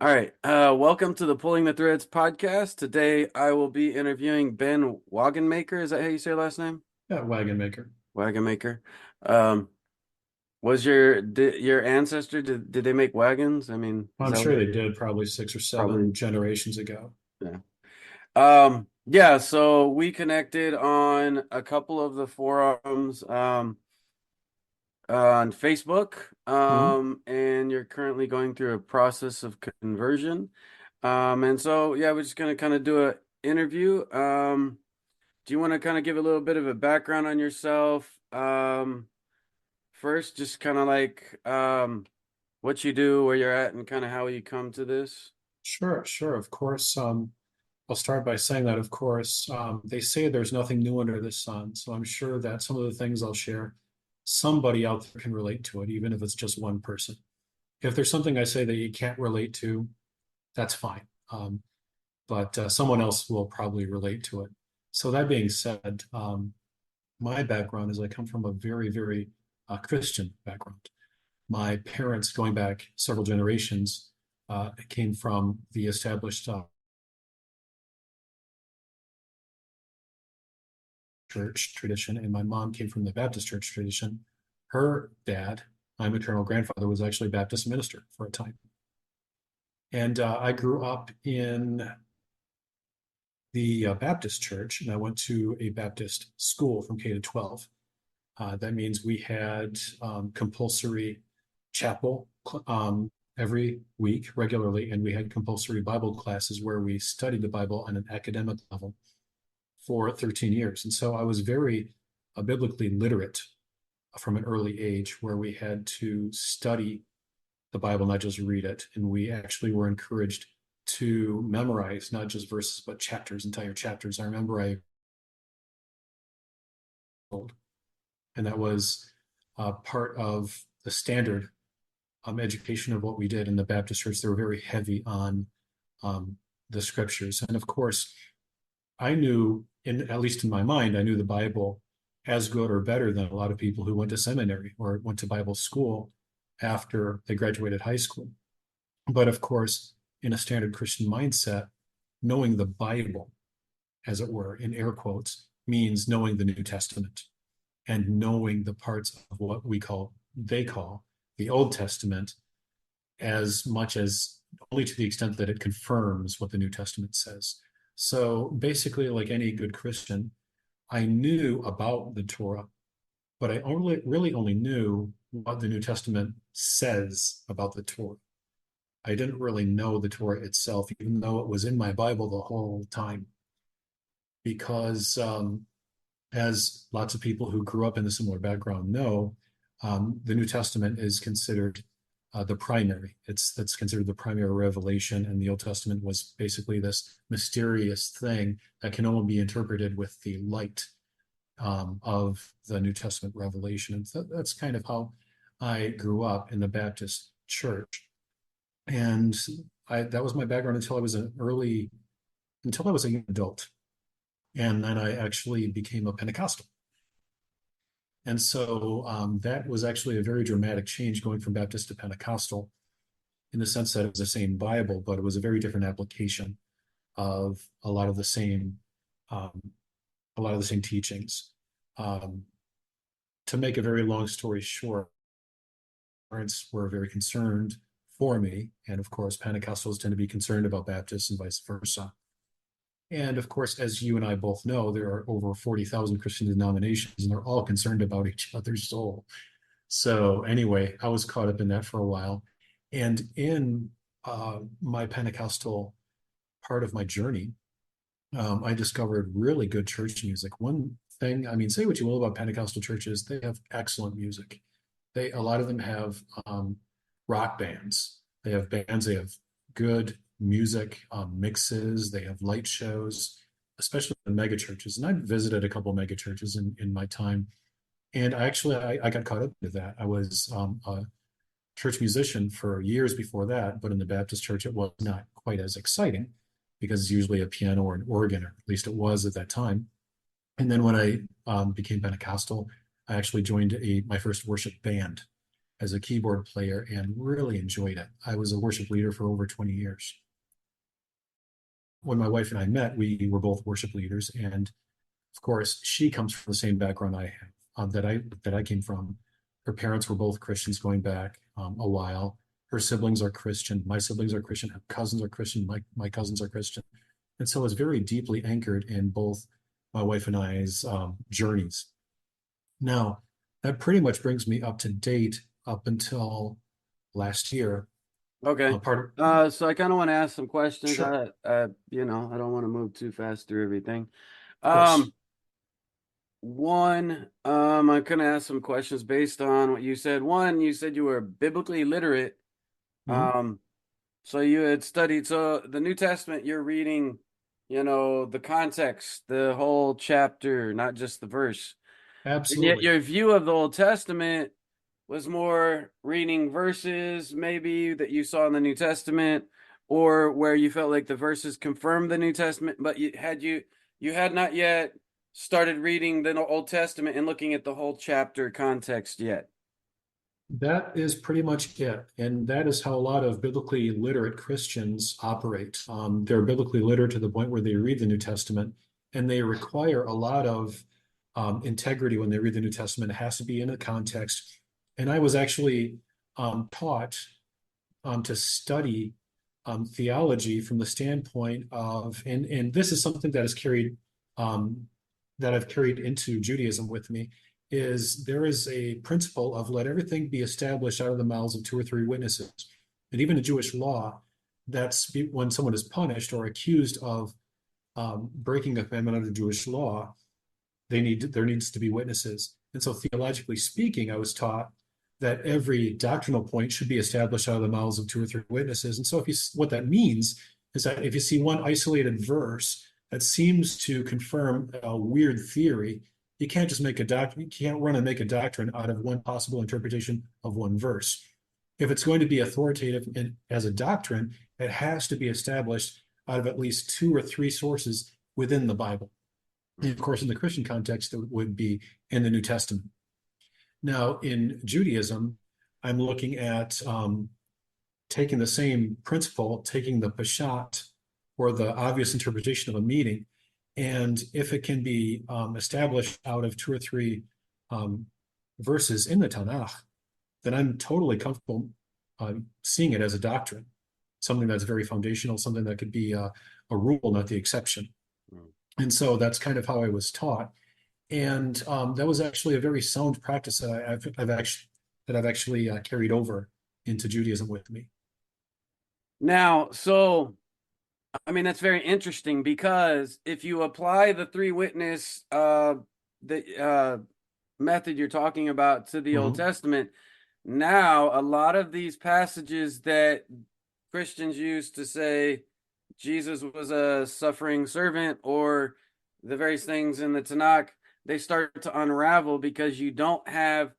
All right. Welcome to the Pulling the Threads podcast. Today I will be interviewing Ben Wagenmaker. Is that how you say your last name? Yeah, Wagenmaker. Wagenmaker. Um, was your ancestor, did they make wagons? I mean, is I'm that sure what they did probably six or seven probably generations ago. yeah. Yeah, so we connected on a couple of the forums on Facebook. Mhm. And you're currently going through a process of conversion. And so yeah, we're just gonna kind of do an interview. Do you want to kind of give a little bit of a background on yourself? First, just kind of like what you do, where you're at, and kind of how you come to this. Sure, sure. Of course, I'll start by saying that, of course, they say there's nothing new under the sun. So I'm sure that some of the things I'll share, somebody out there can relate to it, even if it's just one person. If there's something I say that you can't relate to, that's fine. But someone else will probably relate to it. So that being said, my background is I come from a very, very Christian background. My parents, going back several generations, came from the established church tradition, and my mom came from the Baptist church tradition. Her dad, my maternal grandfather, was actually a Baptist minister for a time. And I grew up in the Baptist church, and I went to a Baptist school from K to 12. That means we had compulsory chapel every week regularly, and we had compulsory Bible classes where we studied the Bible on an academic level for 13 years. And so I was very biblically literate from an early age, where we had to study the Bible, not just read it. And we actually were encouraged to memorize not just verses, but chapters, entire chapters. I remember and that was part of the standard education of what we did in the Baptist church. They were very heavy on um, the scriptures. And of course, I knew, at least in my mind, I knew the Bible as good or better than a lot of people who went to seminary or went to Bible school after they graduated high school. But of course, in a standard Christian mindset, knowing the Bible, as it were, in air quotes, means knowing the New Testament and knowing the parts of what they call the Old Testament, as much as only to the extent that it confirms what the New Testament says. So basically, like any good Christian, I knew about the Torah, but I really only knew what the New Testament says about the Torah. I didn't really know the Torah itself, even though it was in my Bible the whole time, because as lots of people who grew up in a similar background know, the New Testament is considered the primary. That's considered the primary revelation, and the Old Testament was basically this mysterious thing that can only be interpreted with the light of the New Testament revelation. And that's kind of how I grew up in the Baptist church, and that was my background until I was a young adult, and then I actually became a Pentecostal. And so that was actually a very dramatic change, going from Baptist to Pentecostal, in the sense that it was the same Bible, but it was a very different application of um, a lot of the same teachings. Um, to make a very long story short, parents were very concerned for me, and of course, Pentecostals tend to be concerned about Baptists and vice versa. And of course, as you and I both know, there are over 40,000 Christian denominations, and they're all concerned about each other's soul. So anyway, I was caught up in that for a while. And in my Pentecostal part of my journey, I discovered really good church music. One thing, I mean, say what you will about Pentecostal churches, they have excellent music. A lot of them have rock bands. They have good music mixes. They have light shows, especially the mega churches. And I visited a couple of mega churches in my time. And I got caught up with that. I was a church musician for years before that, but in the Baptist church, it was not quite as exciting because it's usually a piano or an organ, or at least it was at that time. And then when I became Pentecostal, I actually joined my first worship band. as a keyboard player and really enjoyed it. I was a worship leader for over 20 years. When my wife and I met, we were both worship leaders, and of course, she comes from the same background I have, that I came from. Her parents were both Christians going back a while. Her siblings are Christian. My siblings are Christian. Her cousins are Christian. My cousins are Christian. And so it's very deeply anchored in both my wife and I's journeys. Now, that pretty much brings me up to date up until last year. Okay. Part of, So I kind of want to ask some questions. sure, I don't want to move too fast through everything. of course. Um, I'm gonna ask some questions based on what you said. One, you said you were biblically literate. Mhm. Um, so you had studied, so the New Testament, you're reading, the context, the whole chapter, not just the verse. And yet Absolutely. your view of the Old Testament was more reading verses, maybe that you saw in the New Testament, or where you felt like the verses confirmed the New Testament, but you had not yet started reading the Old Testament and looking at the whole chapter context yet. That is pretty much it. And that is how a lot of biblically literate Christians operate. They're biblically literate to the point where they read the New Testament and they require a lot of integrity when they read the New Testament. It has to be in a context. And I was actually taught to study theology from the standpoint of, and this is something that is carried, that I've carried into Judaism with me, is there is a principle of let everything be established out of the mouths of two or three witnesses. And even in Jewish law, that's when someone is punished or accused of breaking a commandment under Jewish law, there needs to be witnesses. And so theologically speaking, I was taught that every doctrinal point should be established out of the mouths of two or three witnesses. And so what that means is that if you see one isolated verse that seems to confirm a weird theory, you can't just make a doctrine, you can't run and make a doctrine out of one possible interpretation of one verse. If it's going to be authoritative as a doctrine, it has to be established out of at least two or three sources within the Bible. And of course, in the Christian context, it would be in the New Testament. Now, in Judaism, I'm looking at taking the same principle, taking the pashat or the obvious interpretation of a meaning, and if it can be established out of two or three um, verses in the Tanakh, then I'm totally comfortable seeing it as a doctrine, something that's very foundational, something that could be a rule, not the exception. And so that's kind of how I was taught. And that was actually a very sound practice that I've actually carried over into Judaism with me. Now, so I mean that's very interesting because if you apply the three witness the method you're talking about to the Old Mhm. Testament, now a lot of these passages that Christians use to say Jesus was a suffering servant or the various things in the Tanakh, they start to unravel because you don't have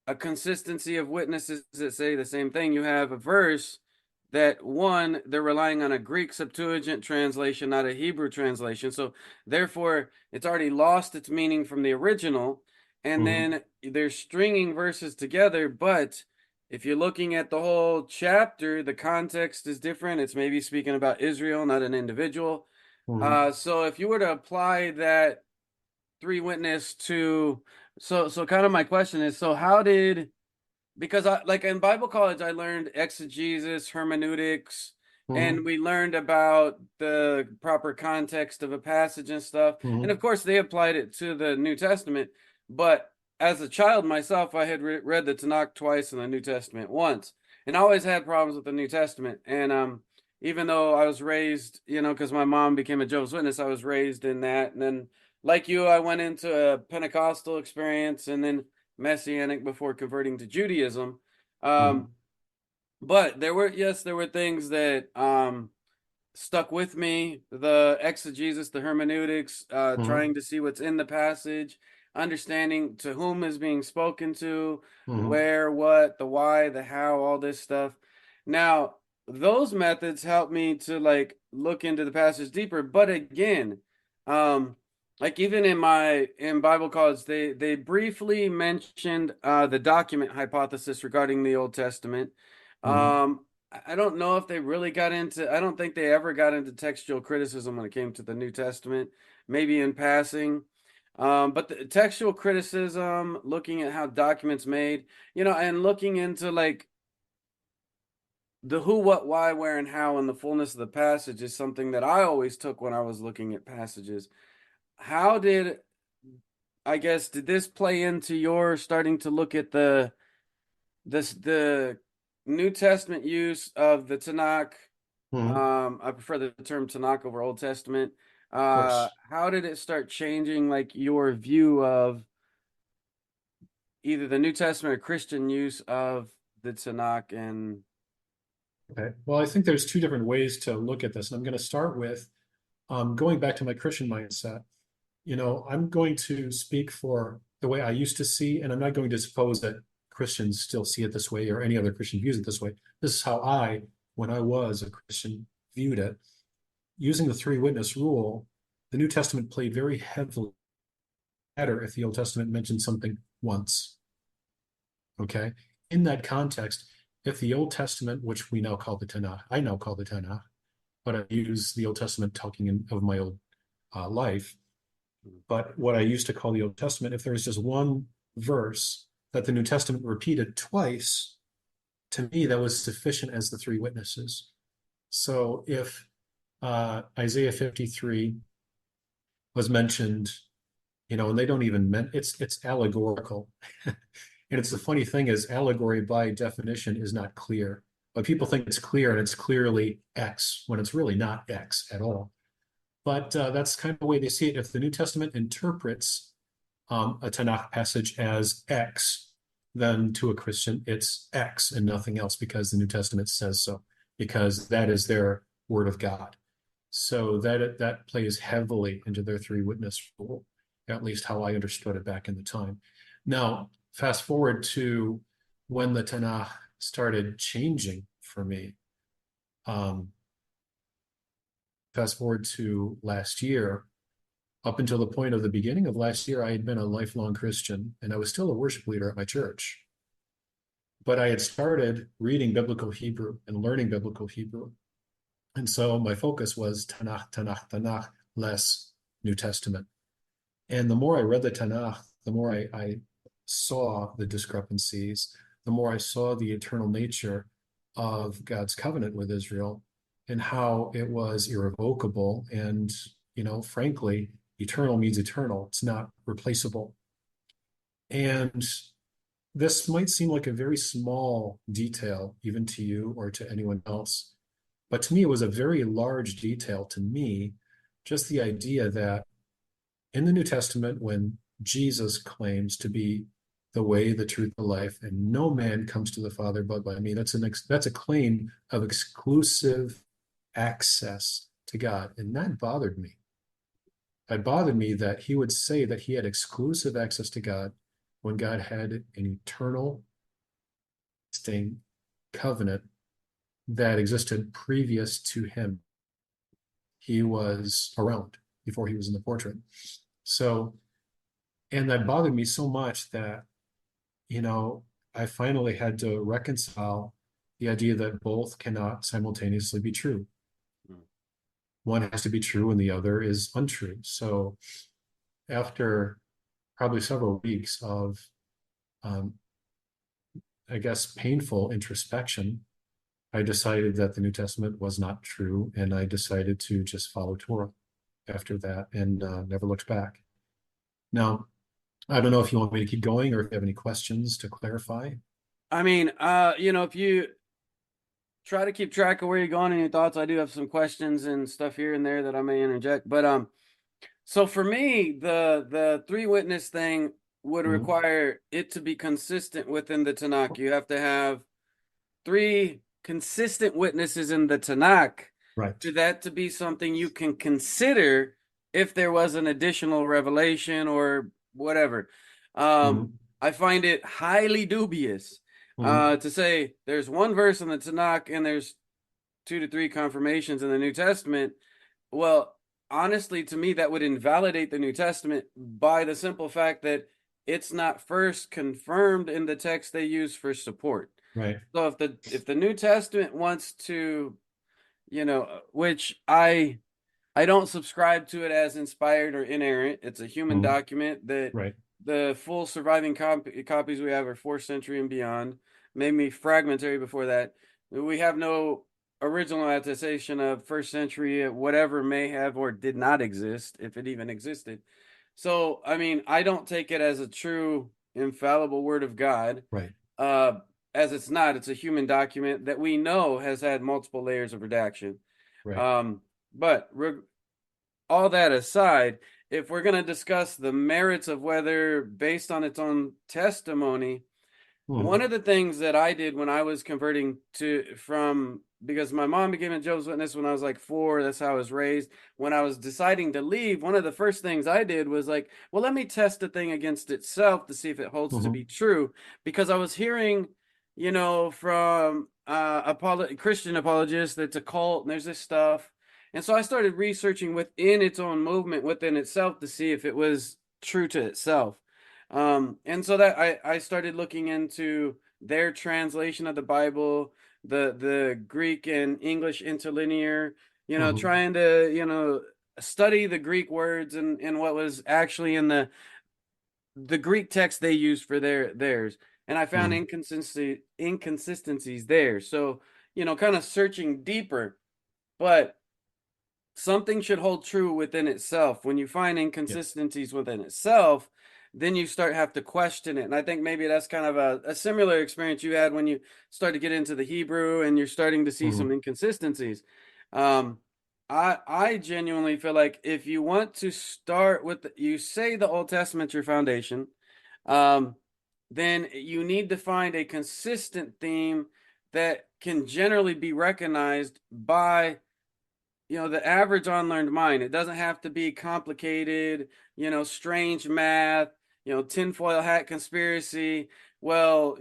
a consistency of witnesses that say the same thing. You have a verse that one, they're relying on a Greek Septuagint translation, not a Hebrew translation. So therefore, it's already lost its meaning from the original. And Mhm. then they're stringing verses together. But if you're looking at the whole chapter, the context is different. It's maybe speaking about Israel, not an individual. Mhm. So if you were to apply that three witness to, so kind of my question is, so how did, because I like in Bible college I learned exegesis, hermeneutics, and Mhm. we learned about the proper context of a passage and stuff. And Mhm. of course they applied it to the New Testament, but as a child myself I had read the Tanakh twice and the New Testament once, and I always had problems with the New Testament. And even though I was raised, because my mom became a Jehovah's Witness, I was raised in that. And then like you, I went into a Pentecostal experience and then Messianic before converting to Judaism. Um, Mhm. but there were things that stuck with me. The exegesis, the hermeneutics, Mhm. trying to see what's in the passage, understanding to whom is being spoken to, Mhm. where, what, the why, the how, all this stuff. Now, those methods help me to like look into the passage deeper. But again, um, like even in Bible college, they briefly mentioned the document hypothesis regarding the Old Testament. Mhm. I don't know if they really got into. I don't think they ever got into textual criticism when it came to the New Testament. Maybe in passing, but the textual criticism, looking at how documents made, and looking into like the who, what, why, where, and how in the fullness of the passage is something that I always took when I was looking at passages. How did I guess did this play into your starting to look at the New Testament use of the Tanakh? Mhm. I prefer the term Tanakh over Old Testament. Of course. How did it start changing like your view of either the New Testament or Christian use of the Tanakh and Okay. Well, I think there's two different ways to look at this. And I'm going to start with going back to my Christian mindset. I'm going to speak for the way I used to see, and I'm not going to suppose that Christians still see it this way or any other Christian views it this way. This is how I, when I was a Christian, viewed it. Using the three witness rule, the New Testament played very heavily better if the Old Testament mentioned something once. Okay. In that context, if the Old Testament, which we now call the Tanakh, I now call the Tanakh, but I use the Old Testament talking of my old life. But what I used to call the Old Testament, if there was just one verse that the New Testament repeated twice, to me, that was sufficient as the three witnesses. So if Isaiah 53 was mentioned, and they don't even it's allegorical. And it's the funny thing is allegory by definition is not clear. But people think it's clear and it's clearly X when it's really not X at all. But that's kind of the way they see it. If the New Testament interprets a Tanakh passage as X, then to a Christian it's X and nothing else because the New Testament says so, because that is their word of God. So that plays heavily into their three witness rule, at least how I understood it back in the time. Now, fast forward to when the Tanakh started changing for me. Um, Fast forward to last year, up until the point of the beginning of last year, I had been a lifelong Christian and I was still a worship leader at my church. But I had started reading biblical Hebrew and learning biblical Hebrew. And so my focus was Tanakh, Tanakh, Tanakh, less New Testament. And the more I read the Tanakh, the more I saw the discrepancies, the more I saw the eternal nature of God's covenant with Israel and how it was irrevocable. And, frankly, eternal means eternal, it's not replaceable. And this might seem like a very small detail, even to you or to anyone else. But to me, it was a very large detail to me, just the idea that in the New Testament, when Jesus claims to be the way, the truth, the life, and no man comes to the Father but by me, that's a claim of exclusive access to God. And that bothered me. It bothered me that he would say that he had exclusive access to God when God had an eternal distinct covenant that existed previous to him. He was around before he was in the portrait. So, and that bothered me so much that, you know, I finally had to reconcile the idea that both cannot simultaneously be true. One has to be true and the other is untrue. So, after probably several weeks of, um, I guess, painful introspection, I decided that the New Testament was not true, and I decided to just follow Torah after that and never looked back. Now, I don't know if you want me to keep going or if you have any questions to clarify. I mean, if you try to keep track of where you're going and your thoughts, I do have some questions and stuff here and there that I may interject. But so for me, the three witness thing would Mhm. require it to be consistent within the Tanakh. You have to have three consistent witnesses in the Tanakh Right. for that to be something you can consider if there was an additional revelation or whatever. Um, Mhm. I find it highly dubious Mhm. to say there's one verse in the Tanakh and there's two to three confirmations in the New Testament. Well, honestly, to me, that would invalidate the New Testament by the simple fact that it's not first confirmed in the text they use for support. Right. So if the New Testament wants to, which I don't subscribe to it as inspired or inerrant. It's a human Mhm. document that Right. the full surviving copies we have are fourth century and beyond, maybe fragmentary before that. We have no original attestation of first century, whatever may have or did not exist, if it even existed. So, I mean, I don't take it as a true infallible word of God, Right. uh, as it's not. It's a human document that we know has had multiple layers of redaction. Right. Um, but all that aside, if we're going to discuss the merits of whether based on its own testimony, one Mhm. of the things that I did when I was converting because my mom became a Jehovah's Witness when I was like 4, that's how I was raised. When I was deciding to leave, one of the first things I did was like, well, let me test the thing against itself to see if it holds to Mhm. be true. Because I was hearing, from Christian apologists that it's a cult and there's this stuff. And so I started researching within its own movement, within itself, to see if it was true to itself. And so that I started looking into their translation of the Bible, the Greek and English interlinear, Mhm. trying to, study the Greek words and what was actually in the Greek text they used for theirs. And I found Mhm. inconsistencies there. So, kind of searching deeper, but something should hold true within itself. When you find Yeah. inconsistencies within itself, then you start have to question it. And I think maybe that's kind of a similar experience you had when you start to get into the Hebrew and you're starting to see some Mhm. inconsistencies. Um, I genuinely feel like if you want to start with you say the Old Testament's your foundation, um, then you need to find a consistent theme that can generally be recognized by the average unlearned mind. It doesn't have to be complicated, strange math, tinfoil hat conspiracy. Well,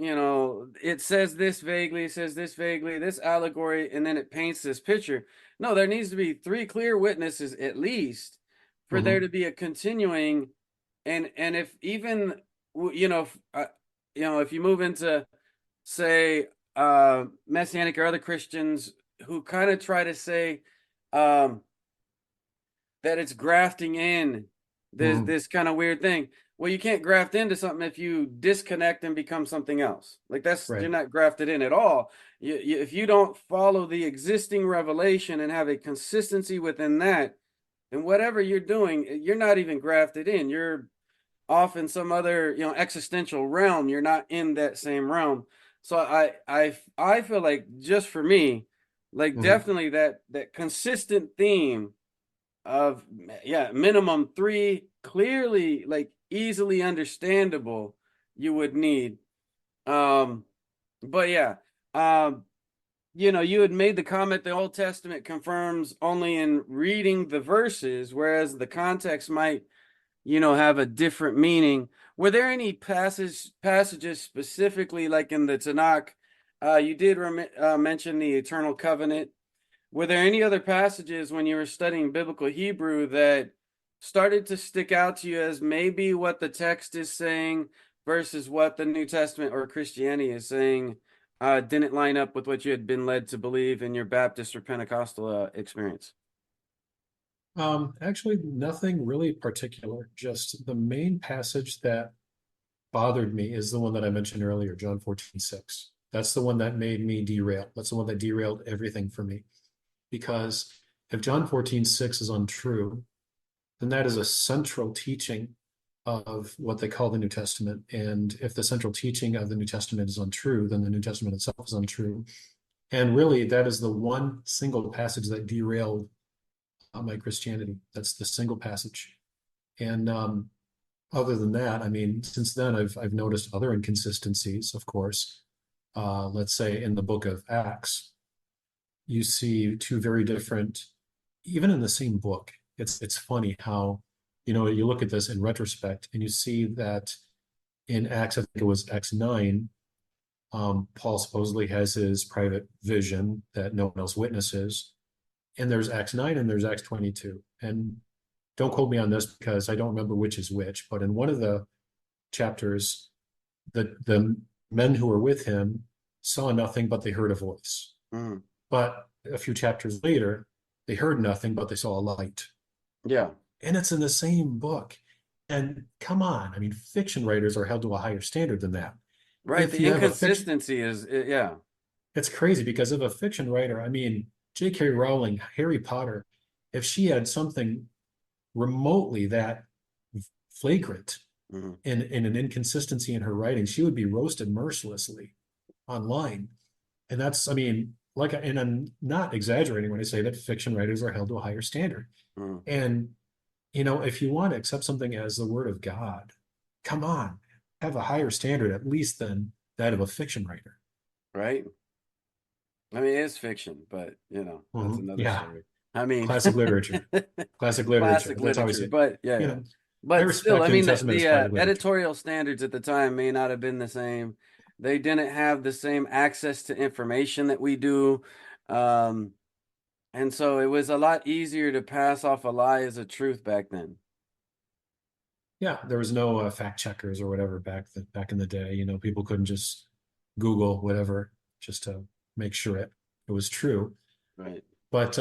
it says this vaguely, it says this vaguely, this allegory, and then it paints this picture. No, there needs to be three clear witnesses at least for there Mhm. to be a continuing. And if even, if you move into, say, Messianic or other Christians who kind of try to say, um, that it's grafting in this Mhm. this kind of weird thing. Well, you can't graft into something if you disconnect and become something else. Like you're Right. not grafted in at all. If you don't follow the existing revelation and have a consistency within that, then whatever you're doing, you're not even grafted in. You're off in some other existential realm. You're not in that same realm. So I feel like, just for me, like, Mhm. definitely that consistent theme of, yeah, minimum three clearly, like, easily understandable, you would need. um but yeah, um you had made the comment the Old Testament confirms only in reading the verses, whereas the context might have a different meaning. Were there any passages specifically, like in the Tanakh? You did mention the eternal covenant. Were there any other passages when you were studying biblical Hebrew that started to stick out to you as maybe what the text is saying versus what the New Testament or Christianity is saying, didn't line up with what you had been led to believe in your Baptist or Pentecostal experience? Actually, nothing really particular. Just the main passage that bothered me is the one that I mentioned earlier, John 14:6. That's the one that made me derail. That's the one that derailed everything for me. Because if John 14:6 is untrue, then that is a central teaching of what they call the New Testament. And if the central teaching of the New Testament is untrue, then the New Testament itself is untrue. And really, that is the one single passage that derailed my Christianity. That's the single passage. And other than that, I mean, since then I've noticed other inconsistencies, of course. Let's say in the book of Acts, you see two very different, even in the same book. It's funny how, you look at this in retrospect and you see that in Acts, I think it was Acts 9, Paul supposedly has his private vision that no one else witnesses. and there's Acts 9 and there's Acts 22. And don't quote me on this because I don't remember which is which, but in one of the chapters, the men who were with him saw nothing, but they heard a voice. Mhm. But a few chapters later, they heard nothing, but they saw a light. Yeah. And it's in the same book. And come on, I mean, fiction writers are held to a higher standard than that. Right. If The you have a fiction, inconsistency is, yeah. it's crazy because if a fiction writer, I mean, J.K. Rowling, Harry Potter, if she had something remotely that flagrant Mhm. in an inconsistency in her writing, she would be roasted mercilessly online. And that's, I mean, like, and I'm not exaggerating when I say that fiction writers are held to a higher standard. Mhm. And, if you want to accept something as the word of God, come on, have a higher standard at least than that of a fiction writer. Right. I mean, it is fiction, but that's Mhm. another Yeah, story. I mean, classic literature, classic literature. classic That's how I say literature, it. but yeah, You yeah. know, I But still, respect I the New mean, Testament as the classic literature. editorial standards at the time may not have been the same. They didn't have the same access to information that we do. Um, and so it was a lot easier to pass off a lie as a truth back then. Yeah, there was no fact checkers or whatever back in the day. People couldn't just Google whatever just to make sure it was true. Right. But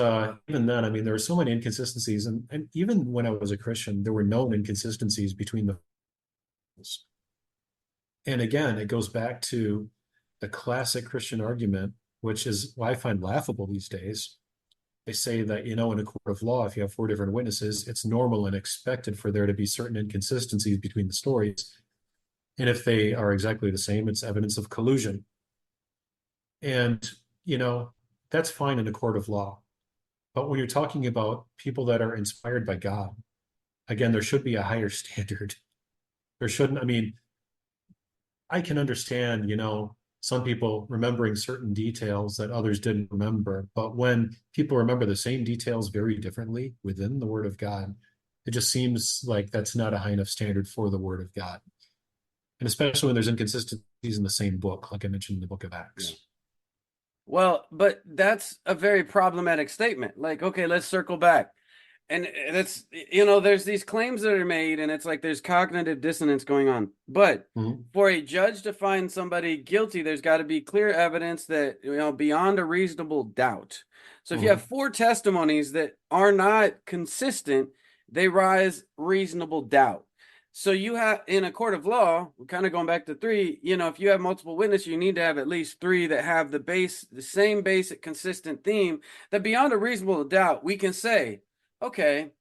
even then, I mean, there were so many inconsistencies, and even when I was a Christian, there were known inconsistencies between the. And again, it goes back to the classic Christian argument, which is why I find laughable these days. They say that, in a court of law, if you have four different witnesses, it's normal and expected for there to be certain inconsistencies between the stories. And if they are exactly the same, it's evidence of collusion. And, you know, that's fine in a court of law. But when you're talking about people that are inspired by God, again, there should be a higher standard. There shouldn't, I mean, I can understand, some people remembering certain details that others didn't remember. But when people remember the same details very differently within the Word of God, it just seems like that's not a high enough standard for the Word of God. And especially when there's inconsistencies in the same book, like I mentioned in the book of Yeah. Acts. Well, but that's a very problematic statement. Like, okay, let's circle back. And that's, there's these claims that are made, and it's like there's cognitive dissonance going on. But Mhm. for a judge to find somebody guilty, there's got to be clear evidence that, beyond a reasonable doubt. So if you have Mhm. four testimonies that are not consistent, they rise reasonable doubt. So you have in a court of law, kind of going back to three, if you have multiple witnesses, you need to have at least three that have the same basic consistent theme that beyond a reasonable doubt, we can say, okay,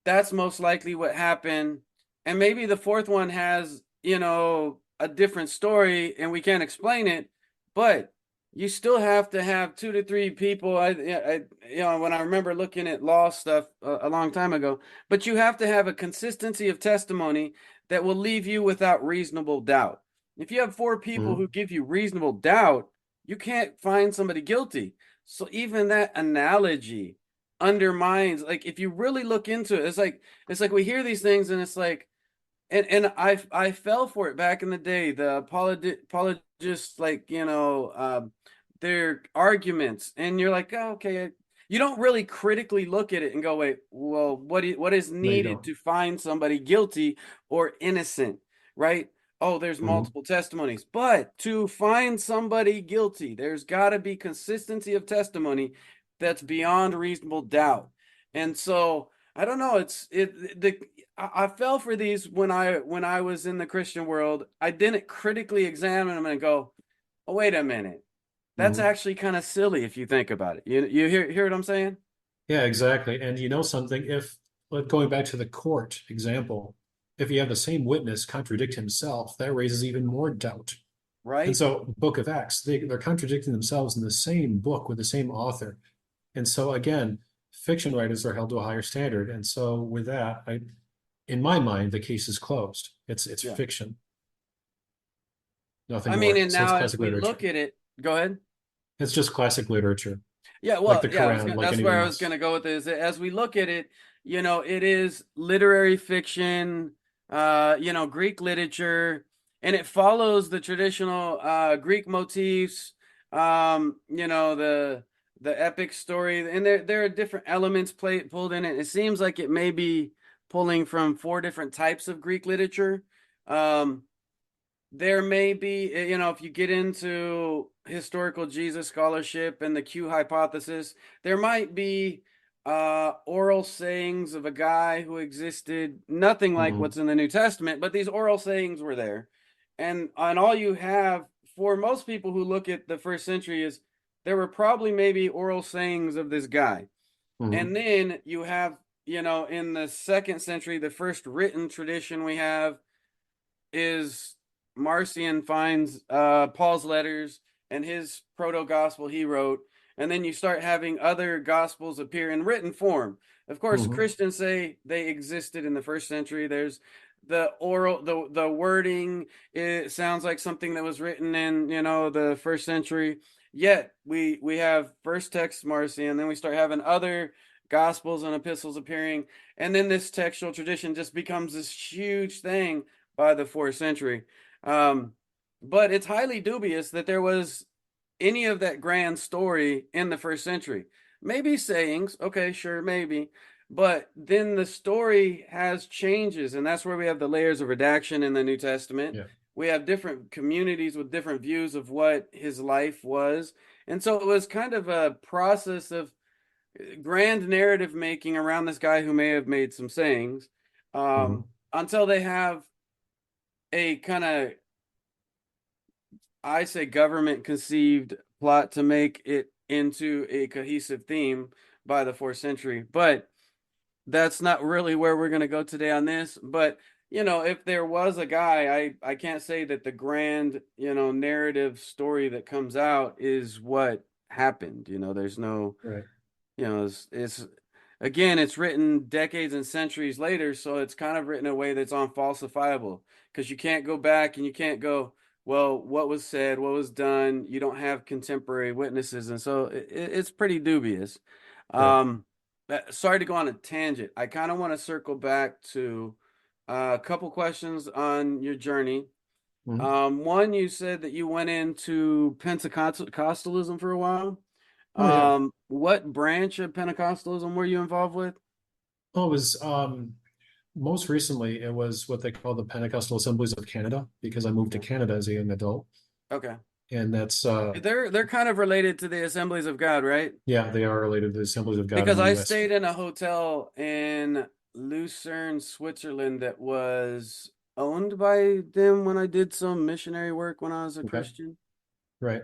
that's most likely what happened. And maybe the fourth one has, a different story and we can't explain it, but you still have to have two to three people. When I remember looking at law stuff a long time ago, but you have to have a consistency of testimony that will leave you without reasonable doubt. If you have four people who Mhm. give you reasonable doubt, you can't find somebody guilty. So even that analogy undermines, like, if you really look into it, it's like we hear these things and it's like, and I fell for it back in the day, the apologists, like, their arguments, and you're like, oh, okay, you don't really critically look at it and go, wait, well, what is No, you needed don't. to find somebody guilty or innocent, right? Oh, there's Mhm. multiple testimonies, but to find somebody guilty, there's got to be consistency of testimony that's beyond reasonable doubt. And so I don't know, I fell for these when I was in the Christian world. I didn't critically examine them and go, oh, wait a minute, that's Mhm. actually kind of silly if you think about it. You hear what I'm saying? Yeah, exactly. And you know something, if going back to the court example, if you have the same witness contradict himself, that raises even more doubt. And Right? so, Book of Acts, they're contradicting themselves in the same book with the same author. And so, again, fiction writers are held to a higher standard. And so, with that, in my mind, the case is closed. It's Yeah. fiction, nothing I mean, more. and So it's now as classic we literature. look at it, go ahead. It's just classic literature, Yeah, like well, the yeah, Quran, like that's where anything I was else. gonna go with this. As we look at it, it is literary fiction, Greek literature, and it follows the traditional Greek motifs. The the epic story, and there are different elements pulled in it. It seems like it may be pulling from four different types of Greek literature. Um, there may be, if you get into historical Jesus scholarship and the Q hypothesis, there might be oral sayings of a guy who existed, nothing like Hmm. what's in the New Testament, but these oral sayings were there. And all you have for most people who look at the first century is there were probably maybe oral sayings of this guy. Hmm. And then you have, in the second century, the first written tradition we have is Marcion finds Paul's letters and his proto gospel he wrote, and then you start having other gospels appear in written form. Of course, Hmm. Christians say they existed in the first century. There's the oral, the wording. It sounds like something that was written in the first century. Yet we have first text Marcion, then we start having other gospels and epistles appearing, and then this textual tradition just becomes this huge thing by the fourth century. Um, but it's highly dubious that there was any of that grand story in the first century. Maybe sayings, okay, sure, maybe. But then the story has changes, and that's where we have the layers of redaction in the New Testament. Yeah. We have different communities with different views of what his life was. And so it was kind of a process of grand narrative making around this guy who may have made some sayings, Hmm. until they have a kind of, I say, government conceived plot to make it into a cohesive theme by the fourth century. But that's not really where we're going to go today on this. But if there was a guy, I can't say that the grand narrative story that comes out is what happened. There's no, Right. it's again, it's written decades and centuries later, so it's kind of written in a way that's unfalsifiable because you can't go back and you can't go, well, what was said, what was done. You don't have contemporary witnesses, and so it's pretty dubious. Right. Um, Sorry to go on a tangent. I kind of want to circle back to a couple questions on your journey. Hmm. One, you said that you went into Pentecostalism for a while. Oh yeah. What branch of Pentecostalism were you involved with? Oh, it was most recently it was what they call the Pentecostal Assemblies of Canada because I moved to Okay. Canada as a young adult, Okay. and that's They're kind of related to the Assemblies of God, right? yeah, they are related to the Assemblies of God in Because the I U.S. stayed in a hotel in Lucerne, Switzerland that was owned by them when I did some missionary work when I was a Okay. Christian. Right.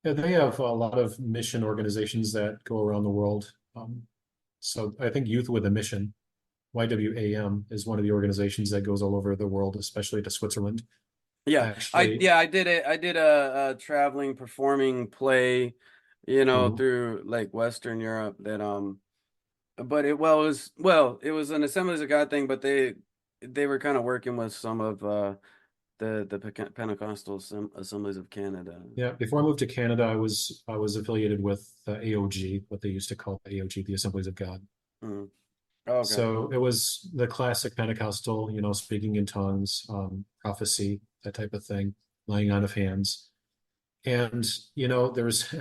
Yeah, they have a lot of mission organizations that go around the world. So I think Youth with a Mission, YWAM, is one of the organizations that goes all over the world, especially to Switzerland. Yeah, Actually, I did it. I did a traveling performing play, mhm. through like Western Europe that but it was an Assemblies of God thing, but they were kind of working with some of the Pentecostal Assemblies of Canada. Yeah, before I moved to Canada, I was affiliated with the AOG, what they used to call the AOG, the Assemblies of God. Mm. Oh, okay. So it was the classic Pentecostal, speaking in tongues, prophecy, that type of thing, laying on of hands. And, there's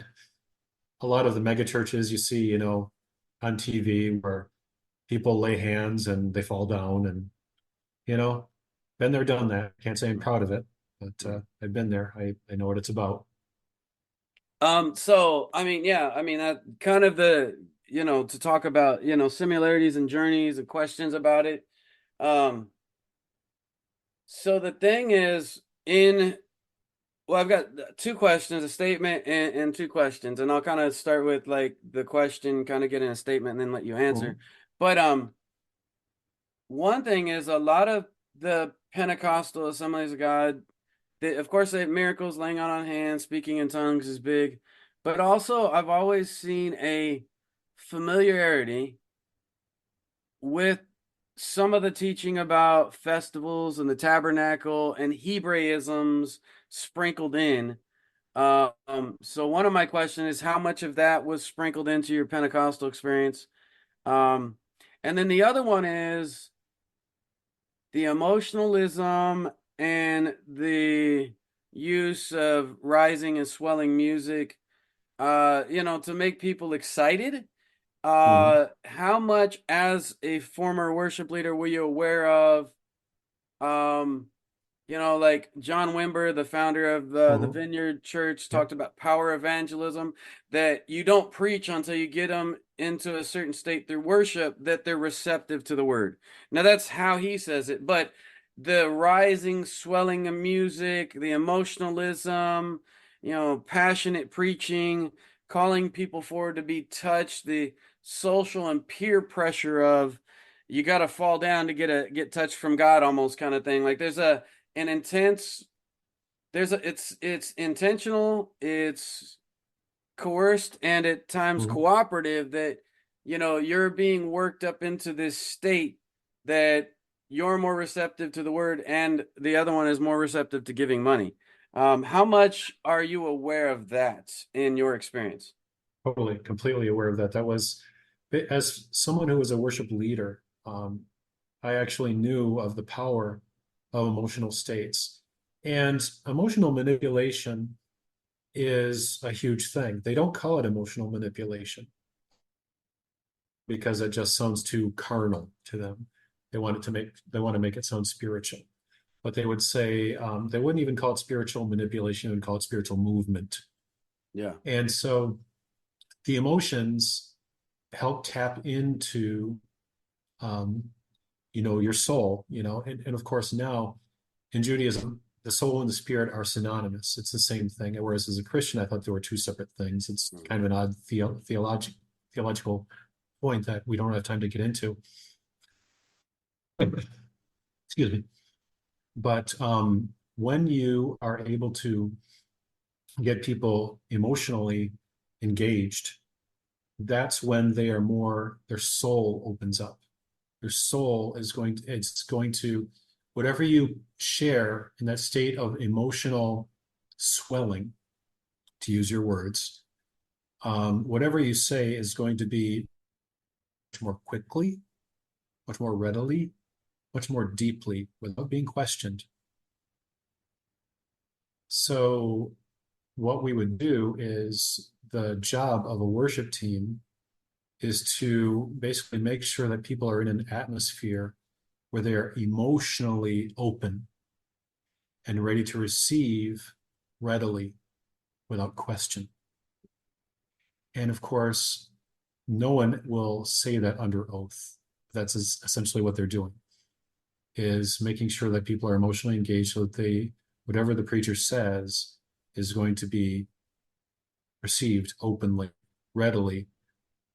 a lot of the mega churches you see, on TV where people lay hands and they fall down and, you know, been there, done that. Can't say I'm proud of it, but Mm. I've been there. I know what it's about. So I mean, yeah, I mean that kind of to talk about, similarities and journeys and questions about it. Um, so the thing is well, I've got two questions, a statement and two questions, and I'll kind of start with like the question, kind of get in a statement and then let you answer. Mhm. But one thing is a lot of the Pentecostal Assemblies of God, of course, they have miracles, laying on hands, speaking in tongues is big, but also I've always seen a familiarity with some of the teaching about festivals and the tabernacle and Hebraisms sprinkled in. So one of my questions is how much of that was sprinkled into your Pentecostal experience? Um, and then the other one is the emotionalism and the use of rising and swelling music. to make people excited. Mhm. How much as a former worship leader were you aware of um like John Wimber, the founder of the Mhm. Vineyard Church, Yep. talked about power evangelism, that you don't preach until you get them into a certain state through worship, that they're receptive to the word. Now, that's how he says it, but the rising, swelling of music, the emotionalism, passionate preaching, calling people forward to be touched, the social and peer pressure of you got to fall down to get touched from God almost kind of thing. Like there's an intense it's intentional, it's coerced, and at times Mhm. cooperative, that you're being worked up into this state that you're more receptive to the word and the other one is more receptive to giving money. How much are you aware of that in your experience? Totally, completely aware of that. That was, as someone who was a worship leader, I actually knew of the power of emotional states. And emotional manipulation is a huge thing. They don't call it emotional manipulation because it just sounds too carnal to them. They want to make it sound spiritual. But they would say they wouldn't even call it spiritual manipulation, they would call it spiritual movement. Yeah. And so the emotions help tap into um, your soul, and of course now in Judaism, the soul and the spirit are synonymous. It's the same thing. Whereas as a Christian, I thought there were two separate things. It's kind of an odd theological point that we don't have time to get into. Excuse me. But when you are able to get people emotionally engaged, that's when their soul opens up. Their soul it's going to, whatever you share in that state of emotional swelling, to use your words, whatever you say is going to be much more quickly, much more readily, much more deeply without being questioned. So, what we would do is the job of a worship team is to basically make sure that people are in an atmosphere where they are emotionally open and ready to receive readily without question. And of course, no one will say that under oath. That's essentially what they're doing, is making sure that people are emotionally engaged so that whatever the preacher says is going to be received openly, readily,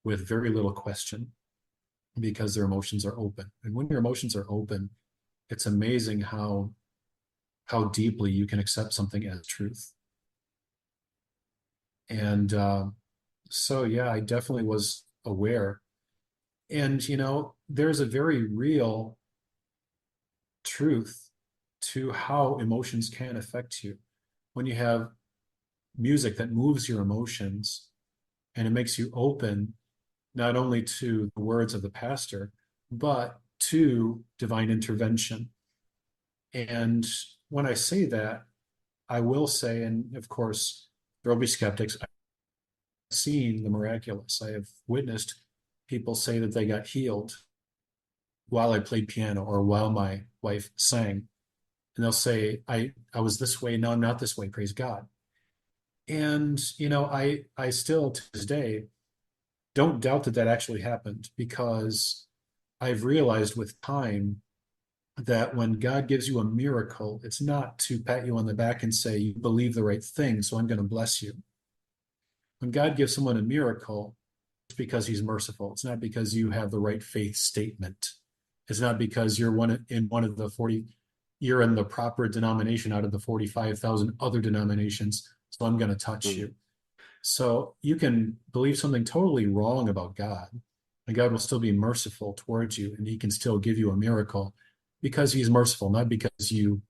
with very little question because their emotions are open. And when your emotions are open, it's amazing how deeply you can accept something as truth. And so, yeah, I definitely was aware. And, there's a very real truth to how emotions can affect you. When you have music that moves your emotions and it makes you open not only to the words of the pastor, but to divine intervention. And when I say that, I will say, and of course, there'll be skeptics. I've seen the miraculous. I have witnessed people say that they got healed while I played piano or while my wife sang. And they'll say, I was this way, no, I'm not this way, praise God. And, I still to this day don't doubt that that actually happened because I've realized with time that when God gives you a miracle, it's not to pat you on the back and say, you believe the right thing, so I'm going to bless you. When God gives someone a miracle, it's because he's merciful. It's not because you have the right faith statement. It's not because in one of the 40, you're in the proper denomination out of the 45,000 other denominations, so I'm going to touch Mm. you. So you can believe something totally wrong about God, and God will still be merciful towards you, and he can still give you a miracle because he's merciful, not because you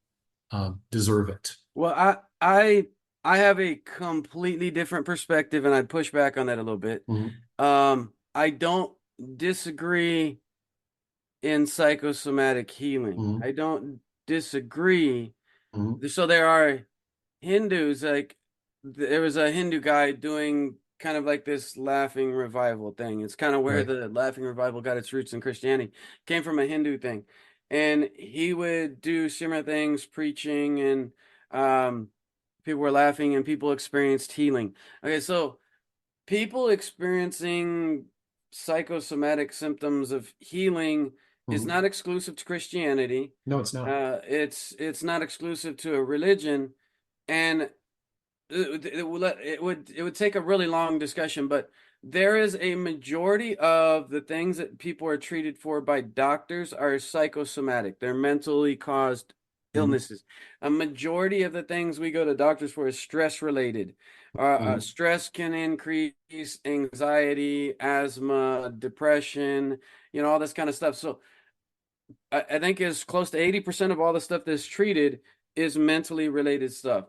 deserve it. Well, I have a completely different perspective, and I'd push back on that a little bit. Mhm. I don't disagree in psychosomatic healing. Mhm. I don't disagree. Mhm. So there are Hindus, like there was a Hindu guy doing kind of like this laughing revival thing. It's kind of where Right. the laughing revival got its roots in Christianity. Came from a Hindu thing. And he would do similar things, preaching, and um, people were laughing and people experienced healing. Okay, so people experiencing psychosomatic symptoms of healing is Mhm. not exclusive to Christianity. No, it's not. It's not exclusive to a religion, and it would take a really long discussion, but there is a majority of the things that people are treated for by doctors are psychosomatic. They're mentally caused Mhm. illnesses. A majority of the things we go to doctors for is stress related. Mhm. Stress can increase anxiety, asthma, depression, all this kind of stuff. So I think is close to 80% of all the stuff that's treated is mentally related stuff.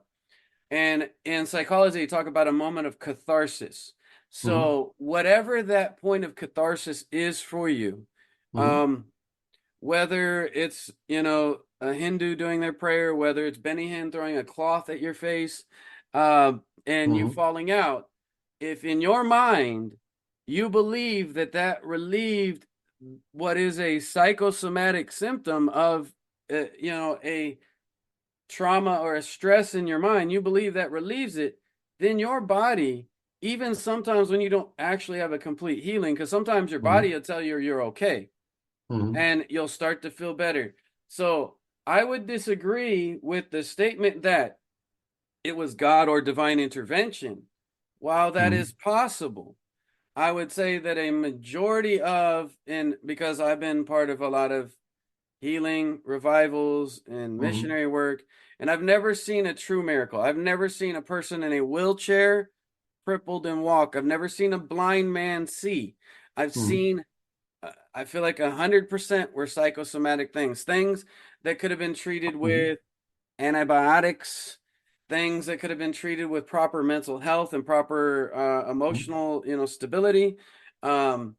And in psychology, you talk about a moment of catharsis. Mhm. So whatever that point of catharsis is for you, Mhm. um, whether it's, a Hindu doing their prayer, whether it's Benny Hinn throwing a cloth at your face, and you Mhm. falling out, if in your mind you believe that that relieved what is a psychosomatic symptom of, a trauma or a stress in your mind, you believe that relieves it, then your body, even sometimes when you don't actually have a complete healing, because sometimes your Mhm. body will tell you you're okay Mhm. and you'll start to feel better. So I would disagree with the statement that it was God or divine intervention. While that Mhm. is possible, I would say that a majority of, and because I've been part of a lot of healing, revivals, and Mhm. missionary work. And I've never seen a true miracle. I've never seen a person in a wheelchair crippled and walk. I've never seen a blind man see. I've Mhm. seen, I feel like 100% were psychosomatic things, things that could have been treated Mhm. with antibiotics, things that could have been treated with proper mental health and proper Mhm. emotional, stability. Um,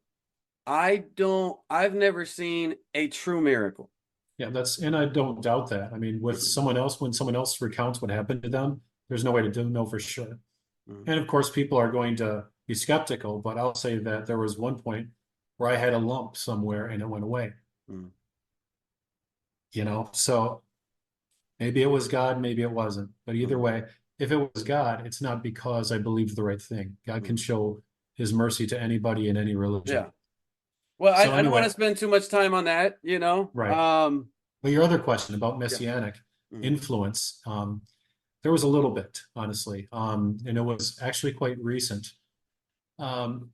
I've never seen a true miracle. Yeah, and I don't doubt that. I mean, with someone else, when someone else recounts what happened to them, there's no way to know for sure. Mm, And of course, people are going to be skeptical, but I'll say that there was one point where I had a lump somewhere and it went away, mm, So maybe it was God, maybe it wasn't. But either mm, way, if it was God, it's not because I believed the right thing. God can mm. show his mercy to anybody in any religion. Yeah. Well, So I don't want anyway, to spend too much time on that, right. But your other question about Yeah. messianic Mm, influence, there was a little bit, honestly, and it was actually quite recent. Um,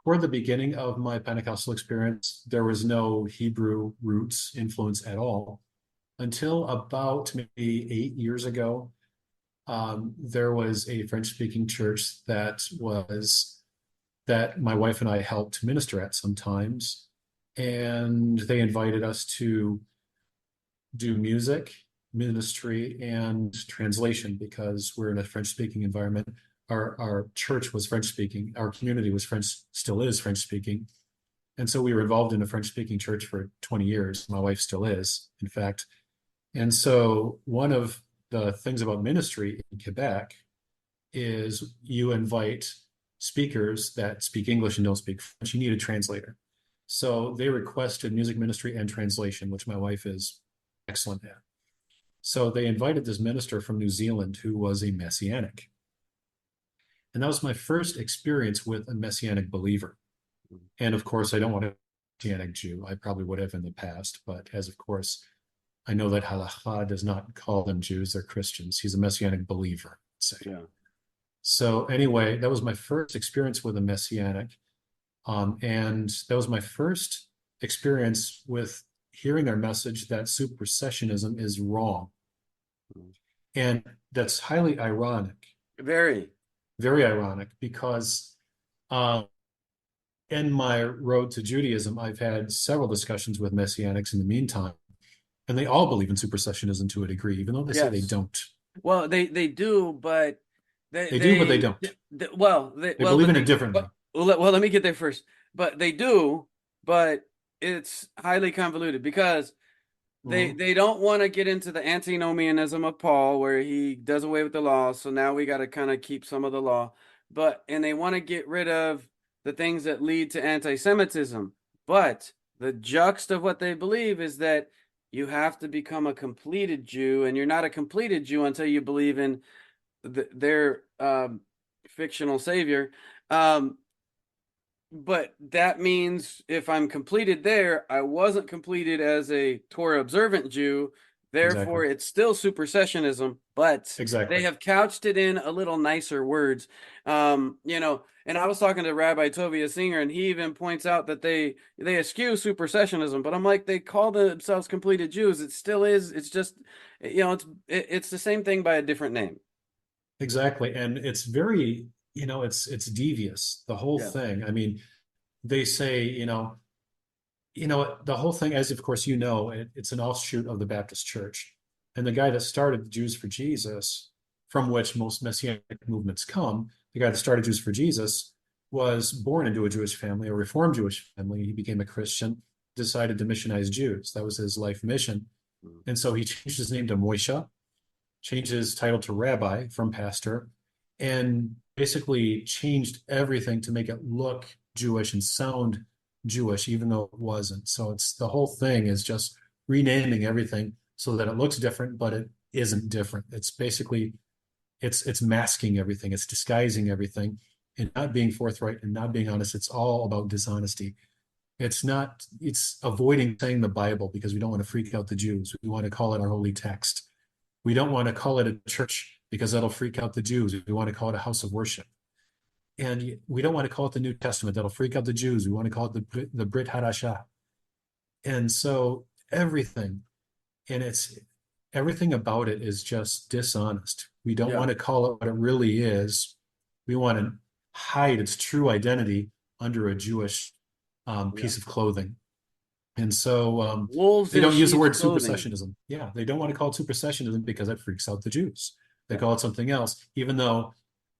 Toward the beginning of my Pentecostal experience, there was no Hebrew roots influence at all until about maybe 8 years ago. There was a French-speaking church that my wife and I helped minister at sometimes, and they invited us to do music, ministry, and translation because we're in a French-speaking environment. Our church was French-speaking. Our community was French, still is French-speaking. And so we were involved in a French-speaking church for 20 years. My wife still is, in fact. And so one of the things about ministry in Quebec is you invite speakers that speak English and don't speak French. You need a translator. So they requested music ministry and translation, which my wife is excellent at. So they invited this minister from New Zealand who was a messianic. And that was my first experience with a messianic believer. mm, And of course, I don't want a messianic Jew. I probably would have in the past, but as of course, I know that halacha does not call them Jews, they're Christians. He's a messianic believer, let's say. yeah. So anyway, that was my first experience with a messianic. And that was my first experience with hearing their message that supersessionism is wrong. Mm. And that's highly ironic, Very. very ironic, because uh, in my road to Judaism, I've had several discussions with messianics in the meantime, and they all believe in supersessionism to a degree, even though they say they Yes. don't. Well, they do, but they They do, but they they, don't. they well, they They well, believe but in it they differently. let me get there first. But they do, but it's highly convoluted because Mhm. they don't want to get into the antinomianism of Paul where he does away with the law, so now we got to kind of keep some of the law. and they want to get rid of the things that lead to anti-Semitism. But the juxt of what they believe is that you have to become a completed Jew, and you're not a completed Jew until you believe in their fictional savior. Um, but that means if I'm completed there, I wasn't completed as a Torah observant Jew. Exactly. Therefore, it's still supersessionism, but they Exactly. have couched it in a little nicer words. And I was talking to Rabbi Tovia Singer, and he even points out that they eschew supersessionism, but I'm like, they call themselves completed Jews. It still is. It's just, it's the same thing by a different name. Exactly. And it's very, it's devious, the whole Yeah. thing. I mean, they say, the whole thing, as of course it's an offshoot of the Baptist Church. And the guy that started the Jews for Jesus, from which most messianic movements come, the guy that started Jews for Jesus was born into a Jewish family, a Reformed Jewish family. He became a Christian, decided to missionize Jews. That was his life mission. Mm. And so he changed his name to Moishe, changed his title to rabbi from pastor, and basically changed everything to make it look Jewish and sound Jewish, even though it wasn't. So it's the whole thing is just renaming everything so that it looks different, but it isn't different. It's basically it's masking everything, it's disguising everything, and not being forthright and not being honest. It's all about dishonesty. It's avoiding saying the Bible because we don't want to freak out the Jews. We want to call it our holy text. We don't want to call it a church because that'll freak out the Jews. We want to call it a house of worship. And we don't want to call it the New Testament. That'll freak out the Jews. We want to call it the Brit Hadashah. And so and it's everything about it is just dishonest. We don't Yeah. want to call it what it really is. We want to hide its true identity under a Jewish Yeah. piece of clothing. And so Wolves they in don't use the sheep's word clothing. supersessionism. Yeah, they don't want to call it supersessionism because it freaks out the Jews. They Yeah. call it something else, even though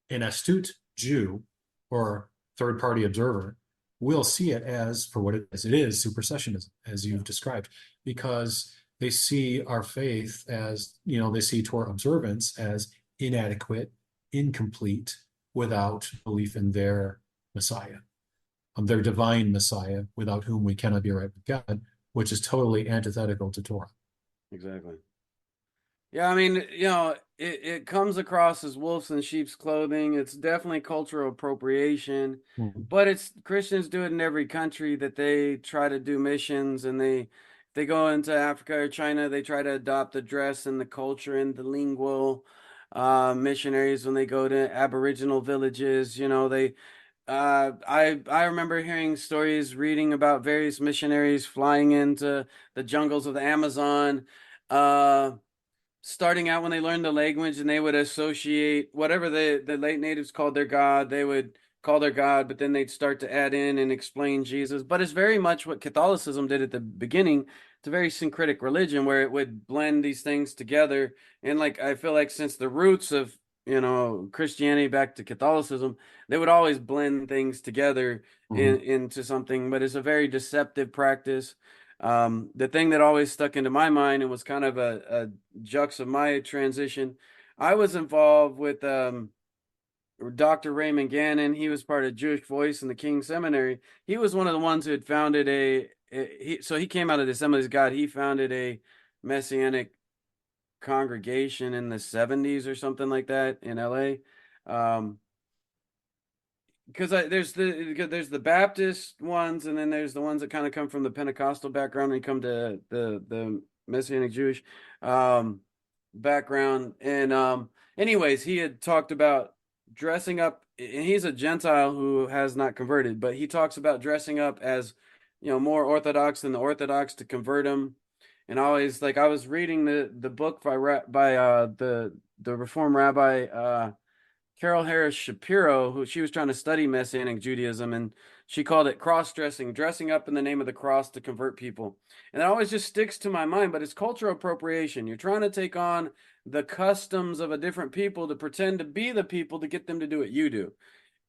an astute Jew or third party observer will see it as for what it is. It is supersessionism, as Yeah. you've described, because they see our faith as, they see Torah observance as inadequate, incomplete, without belief in their Messiah, their divine Messiah, without whom we cannot be right with God, which is totally antithetical to Torah. Exactly. Yeah, I mean, it comes across as wolves in sheep's clothing. It's definitely cultural appropriation, Mhm. but it's Christians do it in every country that they try to do missions, and they go into Africa or China, they try to adopt the dress and the culture and the lingual missionaries when they go to Aboriginal villages, they I remember hearing stories, reading about various missionaries flying into the jungles of the Amazon. Uh Starting out when they learned the language and they would associate whatever the late natives called their god, they would call their god, but then they'd start to add in and explain Jesus. But it's very much what Catholicism did at the beginning. It's a very syncretic religion where it would blend these things together. And like I feel like since the roots of Christianity back to Catholicism, they would always blend things together Mhm. into something, but it's a very deceptive practice. The thing that always stuck into my mind and was kind of a jux of my transition, I was involved with Dr. Raymond Gannon. He was part of Jewish Voice in the King Seminary. He was one of the ones who had founded so he came out of the Assemblies of God. He founded a Messianic congregation in the 70s or something like that in LA. Um, because there's the Baptist ones, and then there's the ones that kind of come from the Pentecostal background and come to the Messianic Jewish um, background. And anyways, he had talked about dressing up, and he's a Gentile who has not converted, but he talks about dressing up as more Orthodox than the Orthodox to convert him. And always like I was reading the book by the Reform Rabbi Carol Harris Shapiro, who she was trying to study Messianic Judaism, and she called it cross-dressing, dressing up in the name of the cross to convert people. And that always just sticks to my mind, but it's cultural appropriation. You're trying to take on the customs of a different people to pretend to be the people to get them to do what you do.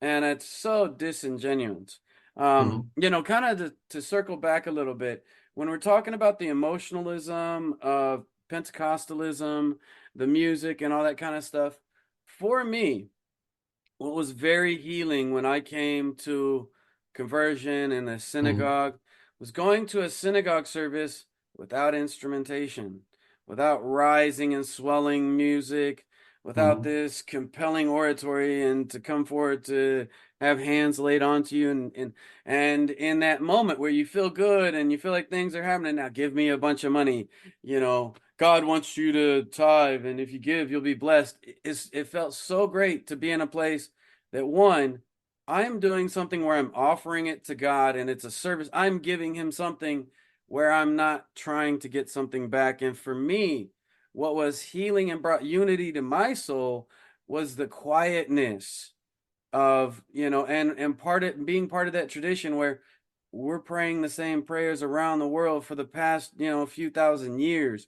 And it's so disingenuous. Mhm. Kind of to circle back a little bit, when we're talking about the emotionalism of Pentecostalism, the music, and all that kind of stuff, for me, what was very healing when I came to conversion in a Mhm. synagogue was going to a synagogue service without instrumentation, without rising and swelling music, without Mhm. this compelling oratory, and to come forward to have hands laid onto you, and in that moment where you feel good and you feel like things are happening, now give me a bunch of money, God wants you to tithe, and if you give, you'll be blessed. It felt so great to be in a place that, one, I'm doing something where I'm offering it to God and it's a service. I'm giving Him something where I'm not trying to get something back. And for me, what was healing and brought unity to my soul was the quietness of, and being part of that tradition where we're praying the same prayers around the world for the past, a few thousand years.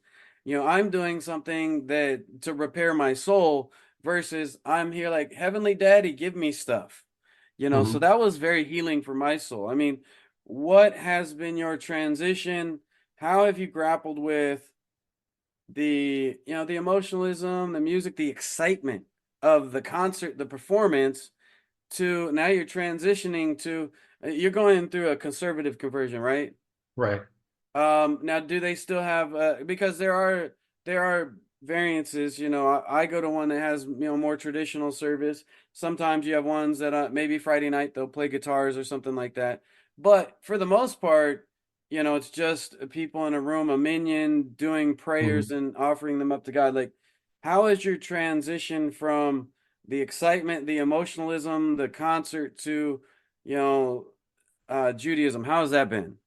I'm doing something that to repair my soul versus I'm here like, Heavenly Daddy, give me stuff. So Mhm. that was very healing for my soul. I mean, what has been your transition? How have you grappled with the emotionalism, the music, the excitement of the concert, the performance, to now you're transitioning to you're going through a conservative conversion, right? Right. Now do they still have because there are variances, I go to one that has, more traditional service. Sometimes you have ones that maybe Friday night they'll play guitars or something like that. But for the most part, it's just people in a room, a minion doing prayers Mhm. and offering them up to God. Like, how is your transition from the excitement, the emotionalism, the concert to, you know, Judaism? How has that been?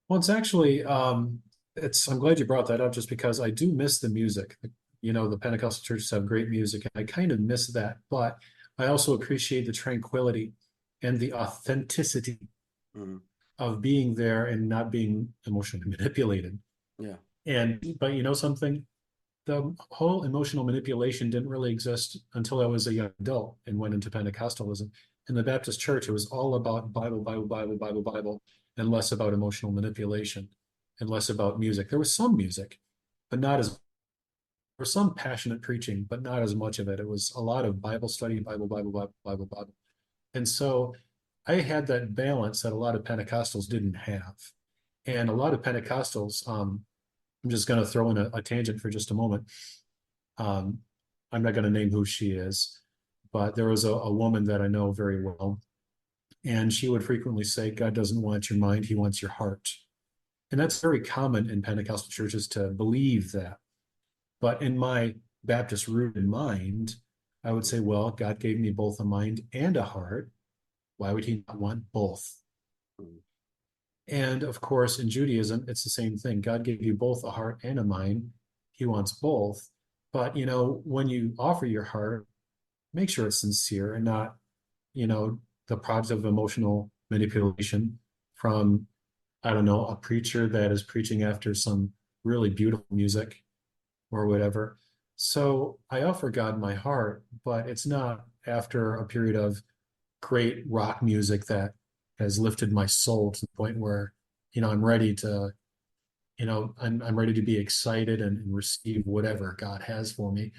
Well, it's actually, I'm glad you brought that up just because I do miss the music. The Pentecostal churches have great music, and I kind of miss that. But I also appreciate the tranquility and the authenticity Mhm. of being there and not being emotionally manipulated. Yeah. But you know something? The whole emotional manipulation didn't really exist until I was a young adult and went into Pentecostalism. In the Baptist church, it was all about Bible, Bible, Bible, Bible, Bible, and less about emotional manipulation and less about music. There was some music, but not as, there was some passionate preaching, but not as much of it. It was a lot of Bible study, Bible, Bible, Bible, Bible, Bible. And so I had that balance that a lot of Pentecostals didn't have. And a lot of Pentecostals, I'm just going to throw in a tangent for just a moment. Um, I'm not going to name who she is, but there was a woman that I know very well, and she would frequently say, God doesn't want your mind, he wants your heart. And that's very common in Pentecostal churches to believe that. But in my Baptist rooted mind, I would say, well, God gave me both a mind and a heart. Why would he not want both? Mhm. And of course, in Judaism, it's the same thing. God gave you both a heart and a mind. He wants both. But, when you offer your heart, make sure it's sincere and not, the product of emotional manipulation from, I don't know, a preacher that is preaching after some really beautiful music or whatever. So I offer God my heart, but it's not after a period of great rock music that has lifted my soul to the point where, I'm ready to, I'm ready to be excited and receive whatever God has for me.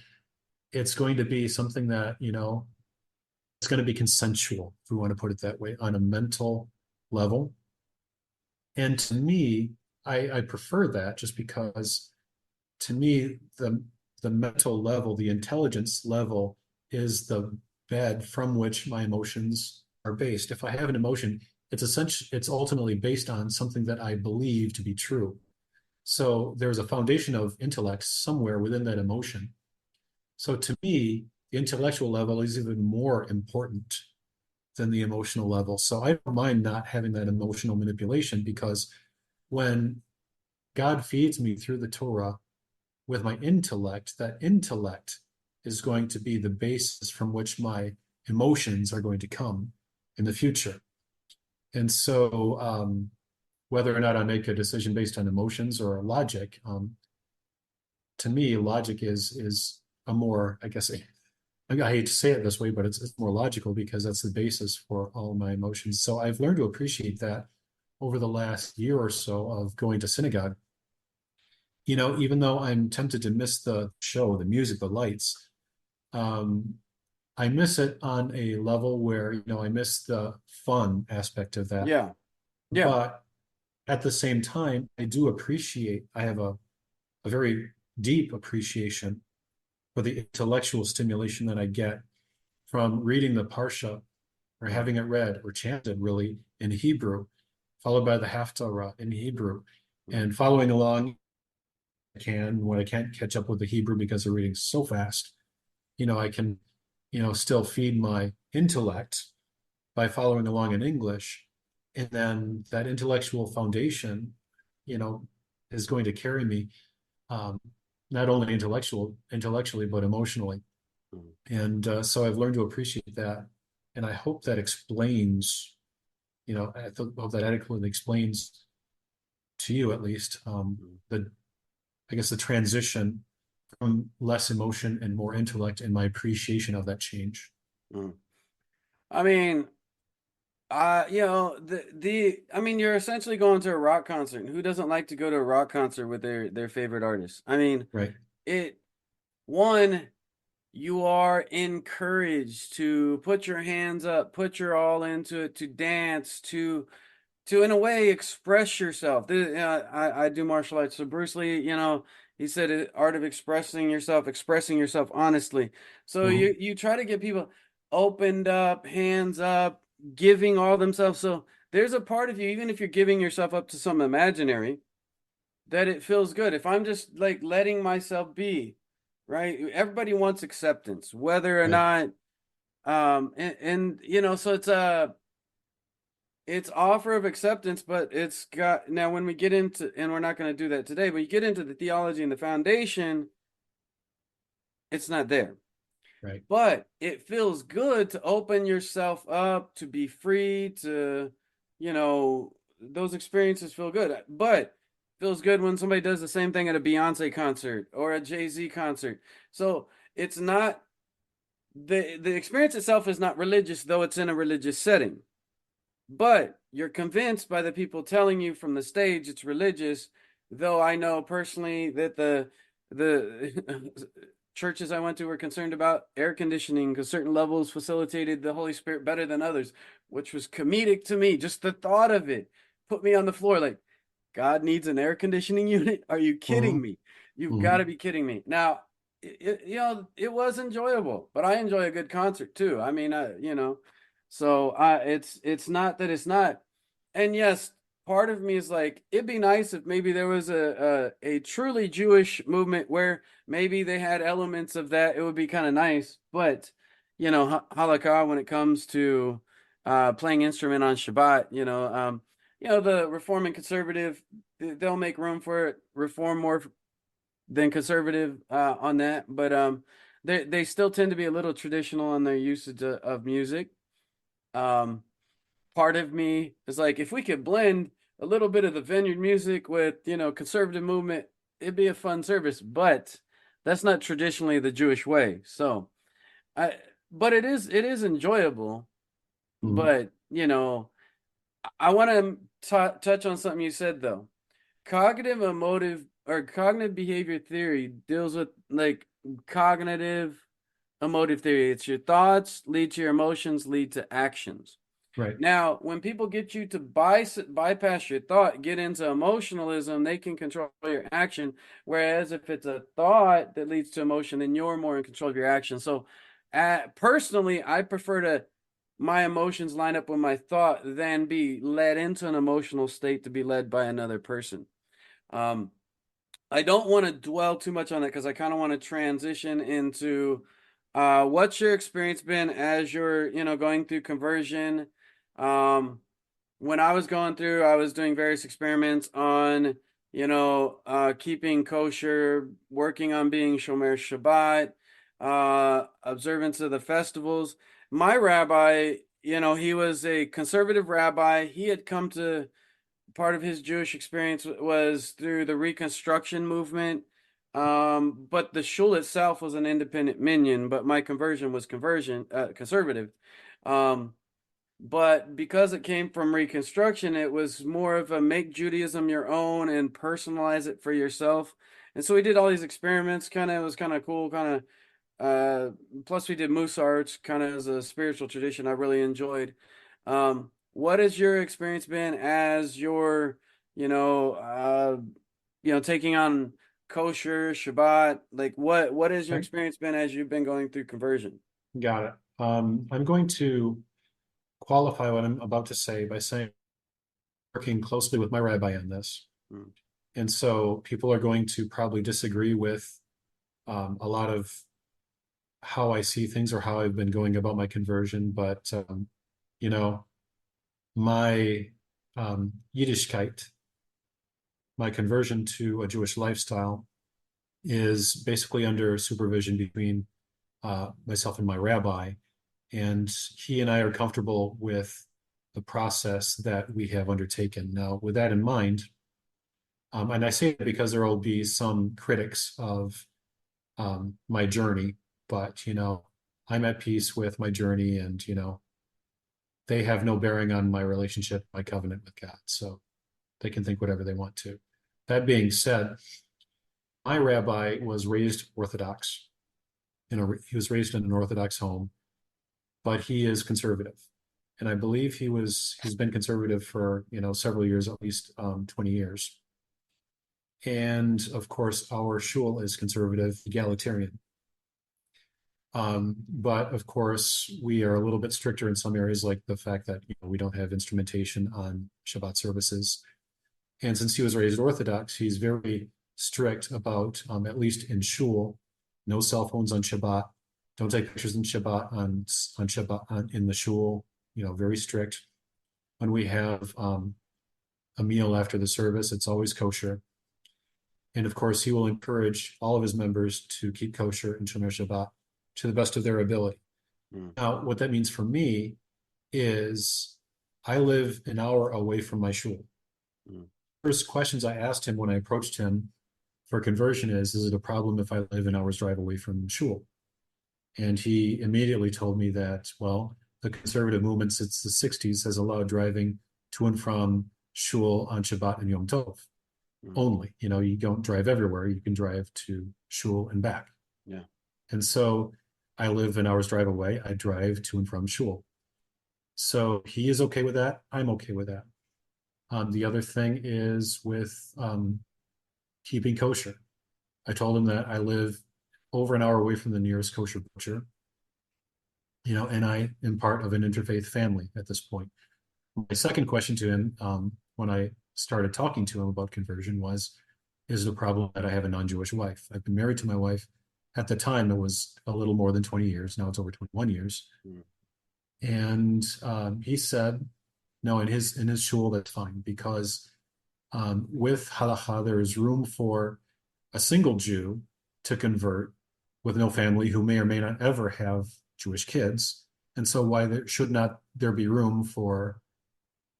It's going to be something that, it's going to be consensual, if we want to put it that way, on a mental level. And to me, I prefer that just because to me, the mental level, the intelligence level is the bed from which my emotions are based. If I have an emotion, it's ultimately based on something that I believe to be true. So there's a foundation of intellect somewhere within that emotion. So to me, the intellectual level is even more important than the emotional level. So I don't mind not having that emotional manipulation because when God feeds me through the Torah with my intellect, that intellect is going to be the basis from which my emotions are going to come in the future. And so, whether or not I make a decision based on emotions or logic, to me, logic is a more, I guess, I hate to say it this way, but it's more logical because that's the basis for all my emotions. So I've learned to appreciate that over the last year or so of going to synagogue. Even though I'm tempted to miss the show, the music, the lights, um, I miss it on a level where, I miss the fun aspect of that. Yeah. Yeah. But at the same time, I have a very deep appreciation for the intellectual stimulation that I get from reading the Parsha or having it read or chanted really in Hebrew, followed by the Haftarah in Hebrew, Mm, and following along when I can't catch up with the Hebrew because they're reading so fast, I can, still feed my intellect by following along in English. And then that intellectual foundation, you know, is going to carry me um, not only intellectually, but emotionally. mm, And so I've learned to appreciate that. And I hope that explains, hope that adequately explains to you at least mm, I guess, the transition from less emotion and more intellect and my appreciation of that change. mm. I mean, I mean, you're essentially going to a rock concert. Who doesn't like to go to a rock concert with their favorite artist? I mean, Right. it one, you are encouraged to put your hands up, put your all into it, to dance, to in a way express yourself. I do martial arts, so Bruce Lee, he said art of expressing yourself honestly. So Mhm. you try to get people opened up, hands up, giving all themselves. So there's a part of you, even if you're giving yourself up to some imaginary, that it feels good. If I'm just like letting myself be, right? Everybody wants acceptance, whether or Right. not, and so it's offer of acceptance, but it's got now when we get into, and we're not going to do that today, but you get into the theology and the foundation, it's not there. Right. But it feels good to open yourself up, to be free, you know, those experiences feel good. But feels good when somebody does the same thing at a Beyonce concert or a Jay-Z concert. So it's not the experience itself is not religious, though it's in a religious setting. But you're convinced by the people telling you from the stage it's religious, though I know personally that the churches I went to were concerned about air conditioning because certain levels facilitated the Holy Spirit better than others, which was comedic to me. Just the thought of it put me on the floor like, God needs an air conditioning unit? Are you kidding Mhm. me? You've got to Mhm. be kidding me. Now, it was enjoyable, but I enjoy a good concert too. I mean, so it's not that it's not. And yes, part of me is like, it'd be nice if maybe there was a truly Jewish movement where maybe they had elements of that. It would be kind of nice. But, halakha when it comes to playing instrument on Shabbat, the reform and conservative, they'll make room for it. Reform more than conservative on that, but they still tend to be a little traditional on their usage of music. Um, Part of me is like, if we could blend a little bit of the vineyard music with conservative movement, it'd be a fun service. But that's not traditionally the Jewish way. So I, but it is enjoyable. Mhm. But I want to touch on something you said though. Cognitive emotive or cognitive behavior theory deals with like cognitive emotive theory. It's your thoughts lead to your emotions, lead to actions. Right. Now, when people get you to bypass your thought, get into emotionalism, they can control your action. Whereas if it's a thought that leads to emotion, then you're more in control of your action. So, personally, I prefer to my emotions line up with my thought than be led into an emotional state to be led by another person. Um, I don't want to dwell too much on it because I kind of want to transition into what's your experience been as you're, going through conversion. Um, when I was going through, I was doing various experiments on, keeping kosher, working on being Shomer Shabbat, observance of the festivals. My rabbi, he was a conservative rabbi. He had come to part of his Jewish experience was through the Reconstruction movement. But the shul itself was an independent minyan, but my conversion was conservative. Um, but because it came from Reconstruction, it was more of a make Judaism your own and personalize it for yourself. And so we did all these experiments. It was kind of cool, kind of Uh, Plus we did Musar, which kind of is a spiritual tradition I really enjoyed. What has your experience been as your, you know, uh, taking on kosher, Shabbat? Like what has your Okay, experience been as you've been going through conversion? got it. I'm going to qualify what I'm about to say by saying working closely with my rabbi on this. Mm, And so people are going to probably disagree with a lot of how I see things or how I've been going about my conversion. But, you know, my Yiddishkeit, my conversion to a Jewish lifestyle, is basically under supervision between myself and my rabbi. And he and I are comfortable with the process that we have undertaken. Now, with that in mind, and I say it because there will be some critics of my journey, but I'm at peace with my journey, and they have no bearing on my relationship, my covenant with God. So they can think whatever they want to. That being said, my rabbi was raised Orthodox. He was raised in an Orthodox home, but he is conservative, and I believe he's been conservative for several years, at least 20 years. And of course, our shul is conservative, egalitarian. But of course, we are a little bit stricter in some areas, like the fact that we don't have instrumentation on Shabbat services. And since he was raised Orthodox, he's very strict about, at least in shul, no cell phones on Shabbat. Don't take pictures in Shabbat on Shabbat in the shul. Very strict. When we have a meal after the service, it's always kosher. And of course, he will encourage all of his members to keep kosher and Shomer Shabbat to the best of their ability. mm, Now, what that means for me is I live an hour away from my shul. mm, First questions I asked him when I approached him for conversion is it a problem if I live an hour's drive away from shul? And he immediately told me that, well, the conservative movement since the 60s has allowed driving to and from shul on Shabbat and Yom Tov mm. only. You don't drive everywhere. You can drive to shul and back. Yeah. And so I live an hour's drive away. I drive to and from shul. So he is okay with that. I'm okay with that. The other thing is with keeping kosher. I told him that I live over an hour away from the nearest kosher butcher, and I am part of an interfaith family at this point. My second question to him, when I started talking to him about conversion, was, is the problem that I have a non-Jewish wife? I've been married to my wife. At the time, it was a little more than 20 years. Now it's over 21 years. Mm, And he said, no, in his shul, that's fine, because with halacha, there is room for a single Jew to convert with no family who may or may not ever have Jewish kids. And so why should not there be room for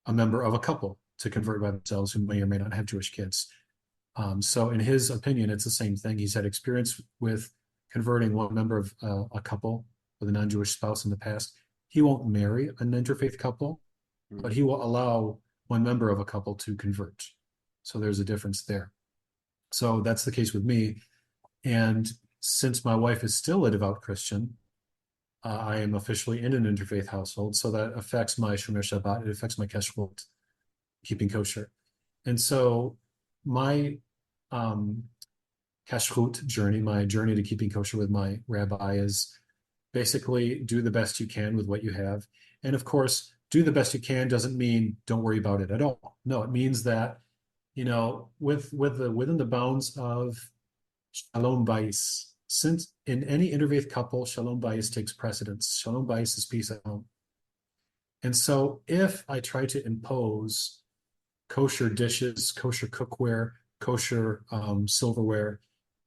a member of a couple to convert by themselves who may or may not have Jewish kids? So in his opinion, it's the same thing. He's had experience with converting one member of a couple with a non-Jewish spouse in the past. He won't marry an interfaith couple, mm, but he will allow one member of a couple to convert. So there's a difference there. So that's the case with me. And since my wife is still a devout Christian, I am officially in an interfaith household. So that affects my Shomer Shabbat. It affects my kashrut, keeping kosher. And so my um, kashrut journey, my journey to keeping kosher with my rabbi, is basically do the best you can with what you have. And of course, do the best you can doesn't mean don't worry about it at all. No, it means that, within the bounds of shalom bayis. Since in any interfaith couple, shalom bayis takes precedence. Shalom bayis is peace at home. And so if I try to impose kosher dishes, kosher cookware, kosher silverware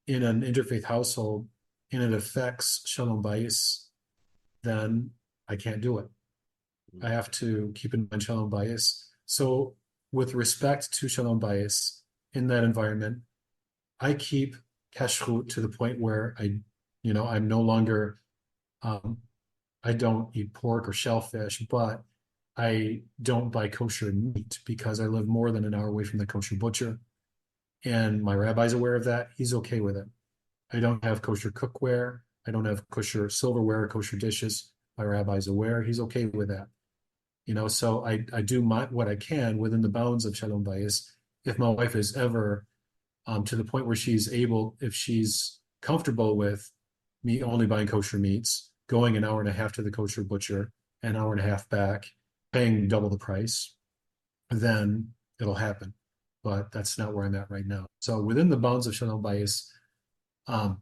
in an interfaith household, and it affects shalom bayis, then I can't do it. I mm, have to keep in mind shalom bayis. So with respect to shalom bayis in that environment, I keep kashrut to the point where I'm no longer, um, I don't eat pork or shellfish, but I don't buy kosher meat because I live more than an hour away from the kosher butcher. And my rabbi's aware of that. He's okay with it. I don't have kosher cookware. I don't have kosher silverware, kosher dishes. My rabbi's aware. He's okay with that. So I do what I can within the bounds of Shalom Bayis. If my wife is ever to the point where if she's comfortable with me only buying kosher meats, going an hour and a half to the kosher butcher, an hour and a half back, paying double the price, then it'll happen. But that's not where I'm at right now. So within the bounds of Shalom Bayis, um,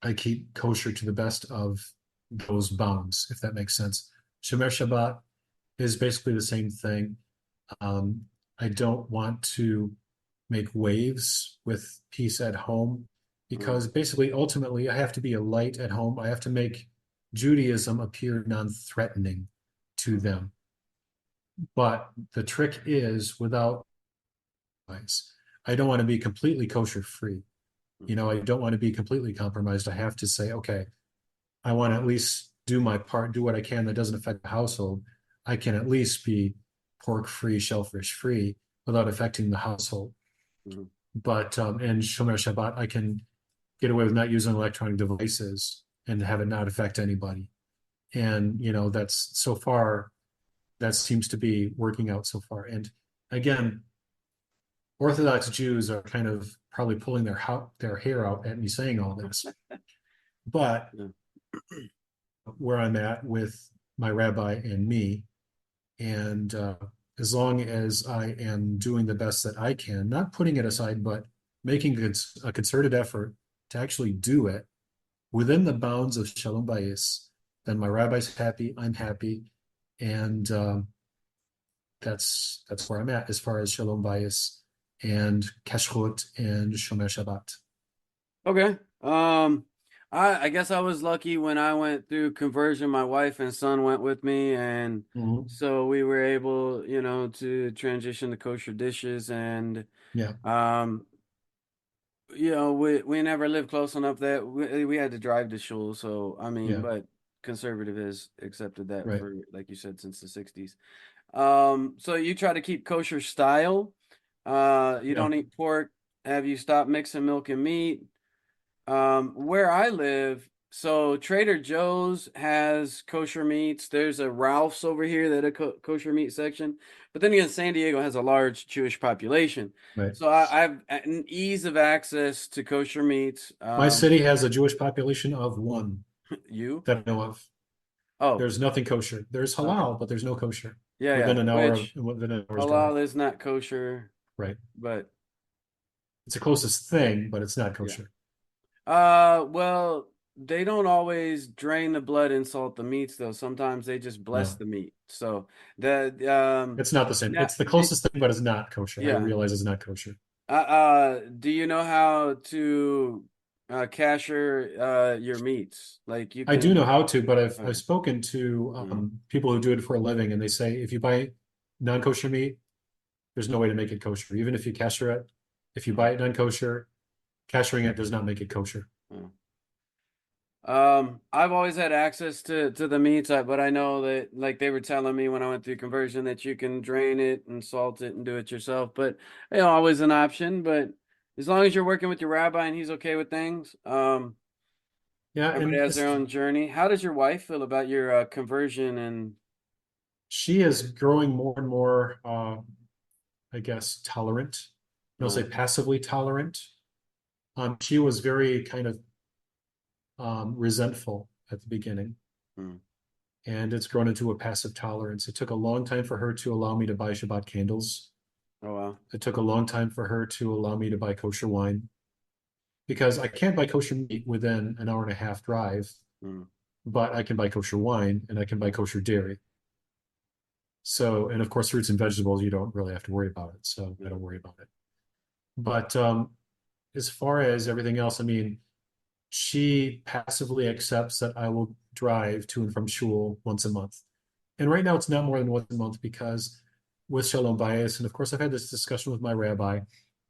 I keep kosher to the best of those bounds, if that makes sense. Shomer Shabbat is basically the same thing. Um, I don't want to make waves with peace at home Mm, because basically, ultimately, I have to be a light at home. I have to make Judaism appear non-threatening to mm, them. But the trick is without compromise. I don't want to be completely kosher free. mhm, I don't want to be completely compromised. I have to say, okay, I want to at least do my part, do what I can that doesn't affect the household. I can at least be pork free, shellfish free without affecting the household. mhm. But in Shomer Shabbat, I can get away with not using electronic devices and have it not affect anybody. And that's so far that seems to be working out so far. And again, Orthodox Jews are kind of probably pulling their hair out at me saying all this. But Yeah. where I'm at with my rabbi and me, and as long as I am doing the best that I can, not putting it aside, but making a concerted effort to actually do it within the bounds of Shalom Bayis, then my rabbi's happy, I'm happy, and that's where I'm at as far as Shalom Bayis and Kashrut and Shomer Shabbat. Okay. I guess I was lucky when I went through conversion. My wife and son went with me, and Mhm. so we were able, to transition to kosher dishes. And Yeah, um, we never lived close enough that we had to drive to shul. So I mean, yeah, but conservative has accepted that right. for, like you said, since the '60s. So you try to keep kosher style. You Yeah, don't eat pork. Have you stopped mixing milk and meat? Where I live, so Trader Joe's has kosher meats. There's a Ralph's over here that a kosher meat section. But then again, San Diego has a large Jewish population. right. So I've an ease of access to kosher meats. My city has a Jewish population of one You? that I know of. Oh, There's nothing kosher. There's okay. halal, but there's no kosher Yeah, yeah. within an hour's drive. Halal is not kosher, Right. but It's the closest thing, but it's not yeah. kosher. Well, they don't always drain the blood and salt the meats though. Sometimes they just bless No, the meat. So the it's not the same. now It's the closest thing, but it's not kosher. I yeah. realize it's not kosher. Do you know how to cashier your meats? Like you I do can know how to, but I've okay. spoken to Mm, people who do it for a living, and they say if you buy non-kosher meat, there's no way to make it kosher. Even if you kasher it, if you mm, buy it non-kosher, kashering it does not make it kosher. mm. I've always had access to the meats, but I know that like they were telling me when I went through conversion that you can drain it and salt it and do it yourself. But always an option. But as long as you're working with your rabbi and he's okay with things, Yeah, everybody has their own journey. How does your wife feel about your conversion and she is growing more and more, I guess, tolerant. I'll say uh, passively tolerant. She was very kind of resentful at the beginning, mm, and it's grown into a passive tolerance. It took a long time for her to allow me to buy Shabbat candles. oh wow. It took a long time for her to allow me to buy kosher wine because I can't buy kosher meat within an hour and a half drive, Mm, but I can buy kosher wine and I can buy kosher dairy. So, and of course, fruits and vegetables, you don't really have to worry about it. So I yeah. don't worry about it. But as far as everything else, I mean, she passively accepts that I will drive to and from shul once a month. And right now it's not more than once a month because with Shalom Bias, and of course I've had this discussion with my rabbi,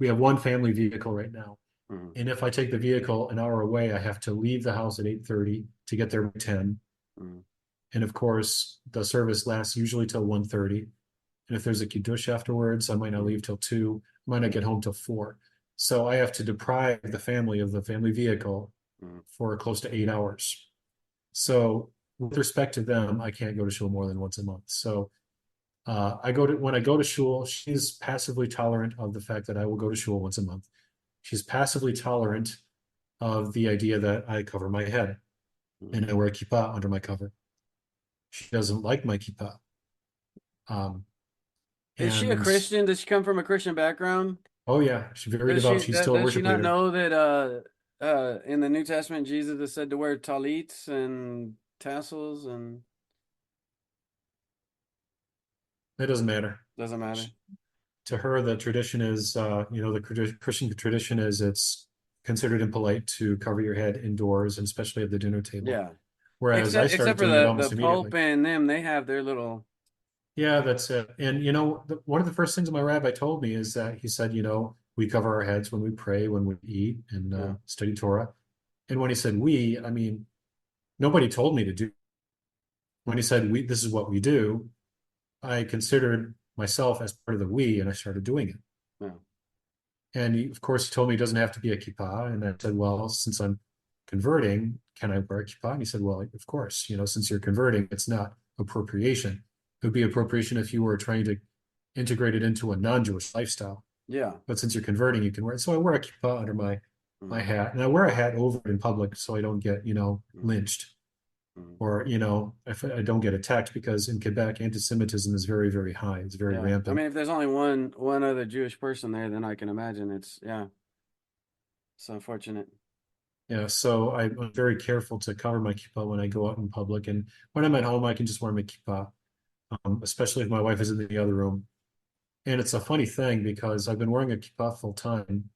we have one family vehicle right now. Mm, And if I take the vehicle an hour away, I have to leave the house at 8:30 to get there by 10. mm, And of course, the service lasts usually till 1:30. And if there's a kiddush afterwards, I might not mm, leave till 2, I might not get home till 4. So I have to deprive the family of the family vehicle Mm. for close to 8 hours. So with respect to them, I can't go to shul more than once a month. So when I go to shul, she's passively tolerant of the fact that I will go to shul once a month. She's passively tolerant of the idea that I cover my head Mm. and I wear a kippah under my cover. She doesn't like my kippah. Um, Is she a and Christian? Does she come from a Christian background? oh yeah, she's very devout. She's still a Does she worship not leader. know that in the New Testament Jesus is said to wear talits and tassels and It doesn't matter. doesn't matter. To her, the tradition is, the Christian tradition is it's considered impolite to cover your head indoors, and especially at the dinner table. Yeah. Whereas I started Except for doing it the almost Pope immediately. and them, they have their little Yeah, that's it. And one of the first things my rabbi told me is that he said, we cover our heads when we pray, when we eat, and yeah. study Torah. And when he said we, I mean, nobody told me to do. When he said we, this is what we do, I considered myself as part of the we, and I started doing it. Yeah. And of course, he told me it doesn't have to be a kippah. And I said, well, since I'm converting, can I wear a kippah? And he said, well, of course, since you're converting, it's not appropriation. It would be appropriation if you were trying to integrate it into a non-Jewish lifestyle. Yeah. But since you're converting, you can wear it. So I wear a kippah under my Mm, hat, and I wear a hat over it in public so I don't get, mm, lynched, mm. or, if I don't get attacked, because in Quebec, anti-Semitism is very, very high. It's very Yeah. I rampant. mean, if there's only one other Jewish person there, then I can imagine it's unfortunate. Yeah, so I'm very careful to cover my kippah when I go out in public, and when I'm at home, I can just wear my kippah, especially if my wife is in the other room. And it's a funny thing because I've been wearing a kippah full time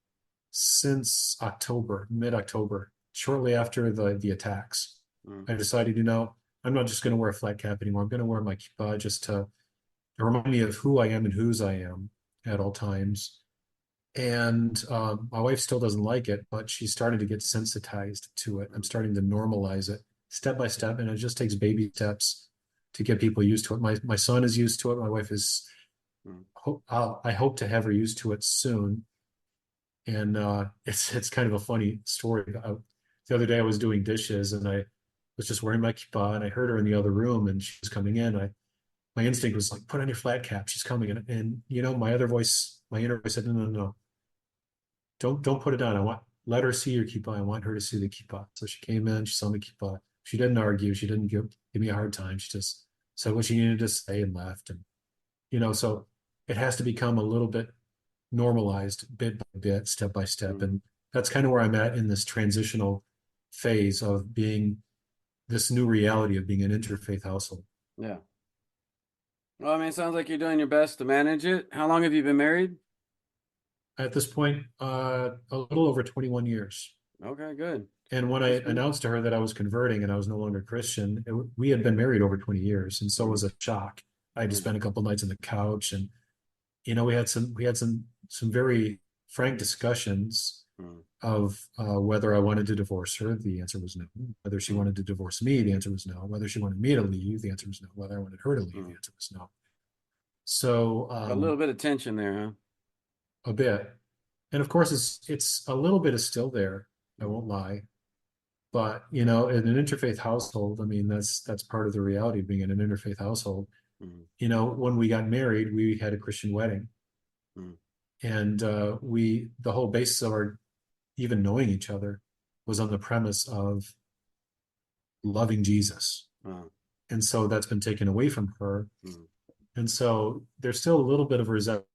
since October, mid-October, shortly after the attacks. Mm, I decided, I'm not just going to wear a flat cap anymore. I'm going to wear my kippah just to remind me of who I am and whose I am at all times. And my wife still doesn't like it, but she's starting to get sensitized to it. I'm mm, starting to normalize it step by step, and it just takes baby steps to get people used to it. My son is used to it. My wife is. mm. I hope to have her used to it soon. And it's kind of a funny story. The other day I was doing dishes, and I was just wearing my kippah, and I heard her in the other room, and she was coming in. My instinct was like, put on your flat cap. She's coming, and my other voice, my inner voice said, no, no, no, don't put it on. Let her see your kippah. I want her to see the kippah. So she came in, she saw my kippah. She didn't argue. She didn't give me a hard time. She just said what she needed to say and left. And so it has to become a little bit normalized, bit by bit, step by step. Mm. And that's kind of where I'm at in this transitional phase of being this new reality of being an interfaith household. Yeah. Well, I mean, it sounds like you're doing your best to manage it. How long have you been married? At this point, a little over 21 years. Okay, good. And when I That's good. announced to her that I was converting and I was no longer Christian, we had been married over 20 years, and so it Mm, was a shock. I had to mm, spend a couple nights on the couch, and we had some very frank discussions mm, of whether I wanted to divorce her. The answer was no. Whether she mm, wanted to divorce me, the answer was no. Whether she wanted me to leave, the answer was no. Whether I wanted her to leave, the mm. answer was no. So A little bit of tension there, huh? a bit, and of course, it's a little bit is still there. I Mm, won't lie. But in an interfaith household, I mean, that's part of the reality of being in an interfaith household. mm, When we got married, we had a Christian wedding, mm. and the whole basis of our even knowing each other was on the premise of loving Jesus, Oh, and so that's been taken away from her, mm, and so there's still a little bit of resentment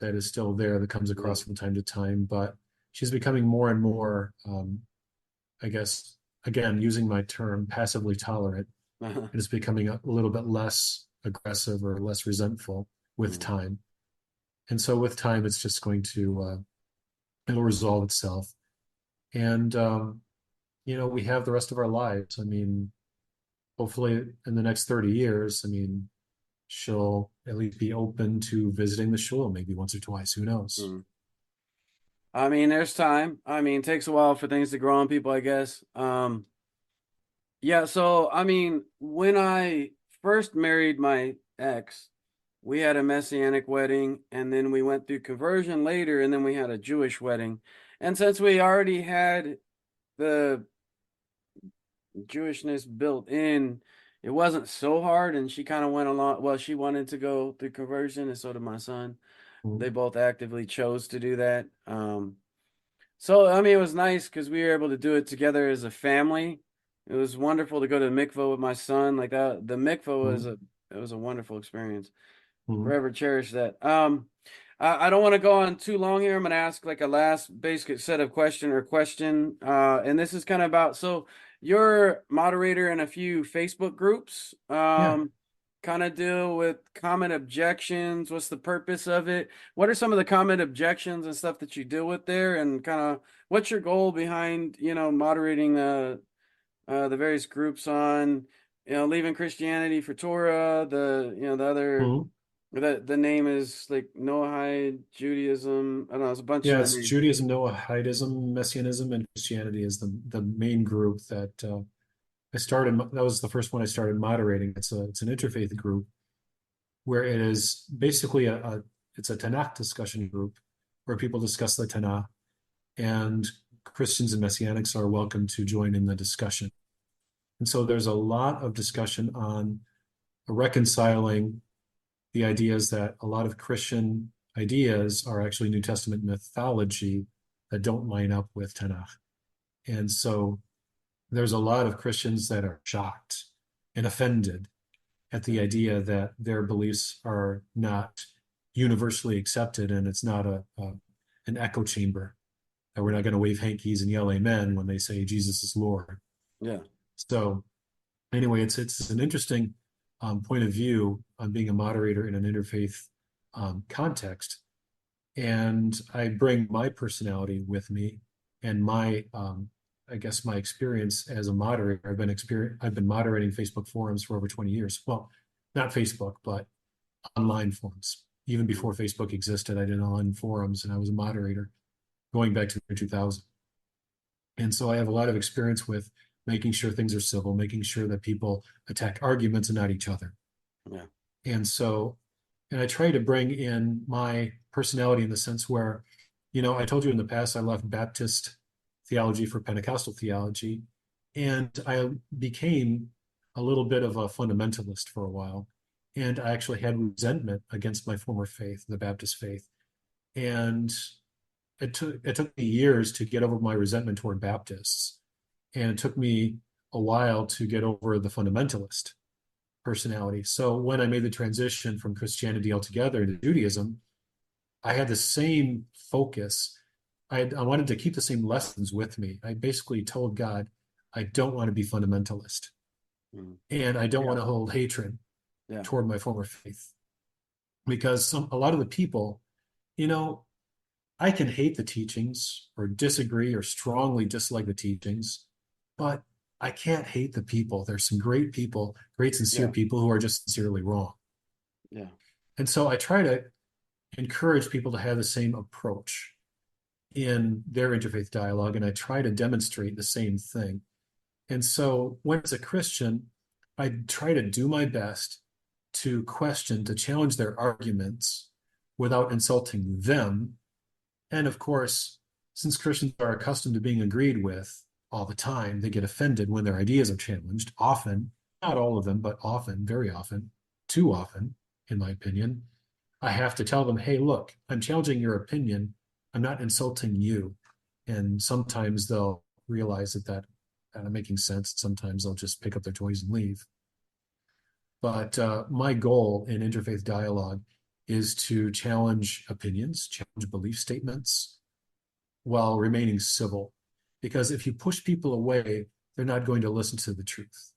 that is still there that comes yeah. across from time to time, but she's becoming more and more, I guess, again, using my term, passively tolerant. It is becoming a little bit less aggressive or less resentful with Mm, time. And so with time, it's just going to, it'll resolve itself. And, we have the rest of our lives. I mean, hopefully in the next 30 years, I mean, she'll at least be open to visiting the shul maybe once or twice. Who knows? mm. I mean, there's time. I mean, it takes a while for things to grow on people, I guess. Yeah, so I mean, when I first married my ex, we had a Messianic wedding, and then we went through conversion later, and then we had a Jewish wedding. And since we already had the Jewishness built in, it wasn't so hard, and she kind of went along. Well, she wanted to go through conversion, and so did my son. Mhm. They both actively chose to do that. So I mean, it was nice because we were able to do it together as a family. It was wonderful to go to the mikvah with my son. Like that, the mikvah was Mhm. a wonderful experience. Mhm. Forever cherish that. I don't want to go on too long here. I'm gonna ask like a last basic set of question. And this is kind of about so you're moderator in a few Facebook groups. Yeah. Kind of deal with common objections. What's the purpose of it? What are some of the common objections and stuff that you deal with there? And kind of what's your goal behind, moderating the various groups on, leaving Christianity for Torah, the other Mhm. the name is like Noahide Judaism. I don't know, it's a bunch of Yeah, the it's names. Judaism, Noahidism, Messianism, and Christianity is the main group that I started. That was the first one I started moderating. It's an interfaith group where it is basically it's a Tanakh discussion group where people discuss the Tanakh, and Christians and Messianics are welcome to join in the discussion. And so there's a lot of discussion on reconciling the ideas that a lot of Christian ideas are actually New Testament mythology that don't line up with Tanakh. And so there's a lot of Christians that are shocked and offended at the idea that their beliefs are not universally accepted and it's not an echo chamber, that we're not going to wave hankies and yell amen when they say Jesus is Lord. Yeah. So anyway, it's an interesting point of view on being a moderator in an interfaith context, and I bring my personality with me and my I guess my experience as a moderator. I've been moderating Facebook forums for over 20 years. Well, not Facebook, but online forums. Even Mhm. before Facebook existed, I did online forums and I was a moderator going back to the year 2000. And so I have a lot of experience with making sure things are civil, making sure that people attack arguments and not each other. Yeah. And so, and I try to bring in my personality in the sense where, I told you in the past, I left Baptist theology for Pentecostal theology, and I became a little bit of a fundamentalist for a while. And I actually had resentment against my former faith, the Baptist faith. And it took me years to get over my resentment toward Baptists. And it took me a while to get over the fundamentalist personality. So when I made the transition from Christianity altogether to Judaism, I had the same focus. I wanted to keep the same lessons with me. I basically told God, I don't want to be fundamentalist, Mhm. and I don't Yeah. want to hold hatred Yeah. toward my former faith because a lot of the people, you know, I can hate the teachings or disagree or strongly dislike the teachings, but I can't hate the people. There's some great people, great sincere Yeah. people who are just sincerely wrong. Yeah. And so I try to encourage people to have the same approach in their interfaith dialogue, and I try to demonstrate the same thing. And so when as a Christian, I try to do my best to question, to challenge their arguments without insulting them. And of course, since Christians are accustomed to being agreed with all the time, they get offended when their ideas are challenged, often, not all of them, but often, very often, too often, in my opinion. I have to tell them, hey, look, I'm challenging your opinion. I'm not insulting you. And sometimes they'll realize that I'm making sense. Sometimes they'll just pick up their toys and leave. But my goal in interfaith dialogue is to challenge opinions, challenge belief statements while remaining civil. Because if you push people away, they're not going to listen to the truth.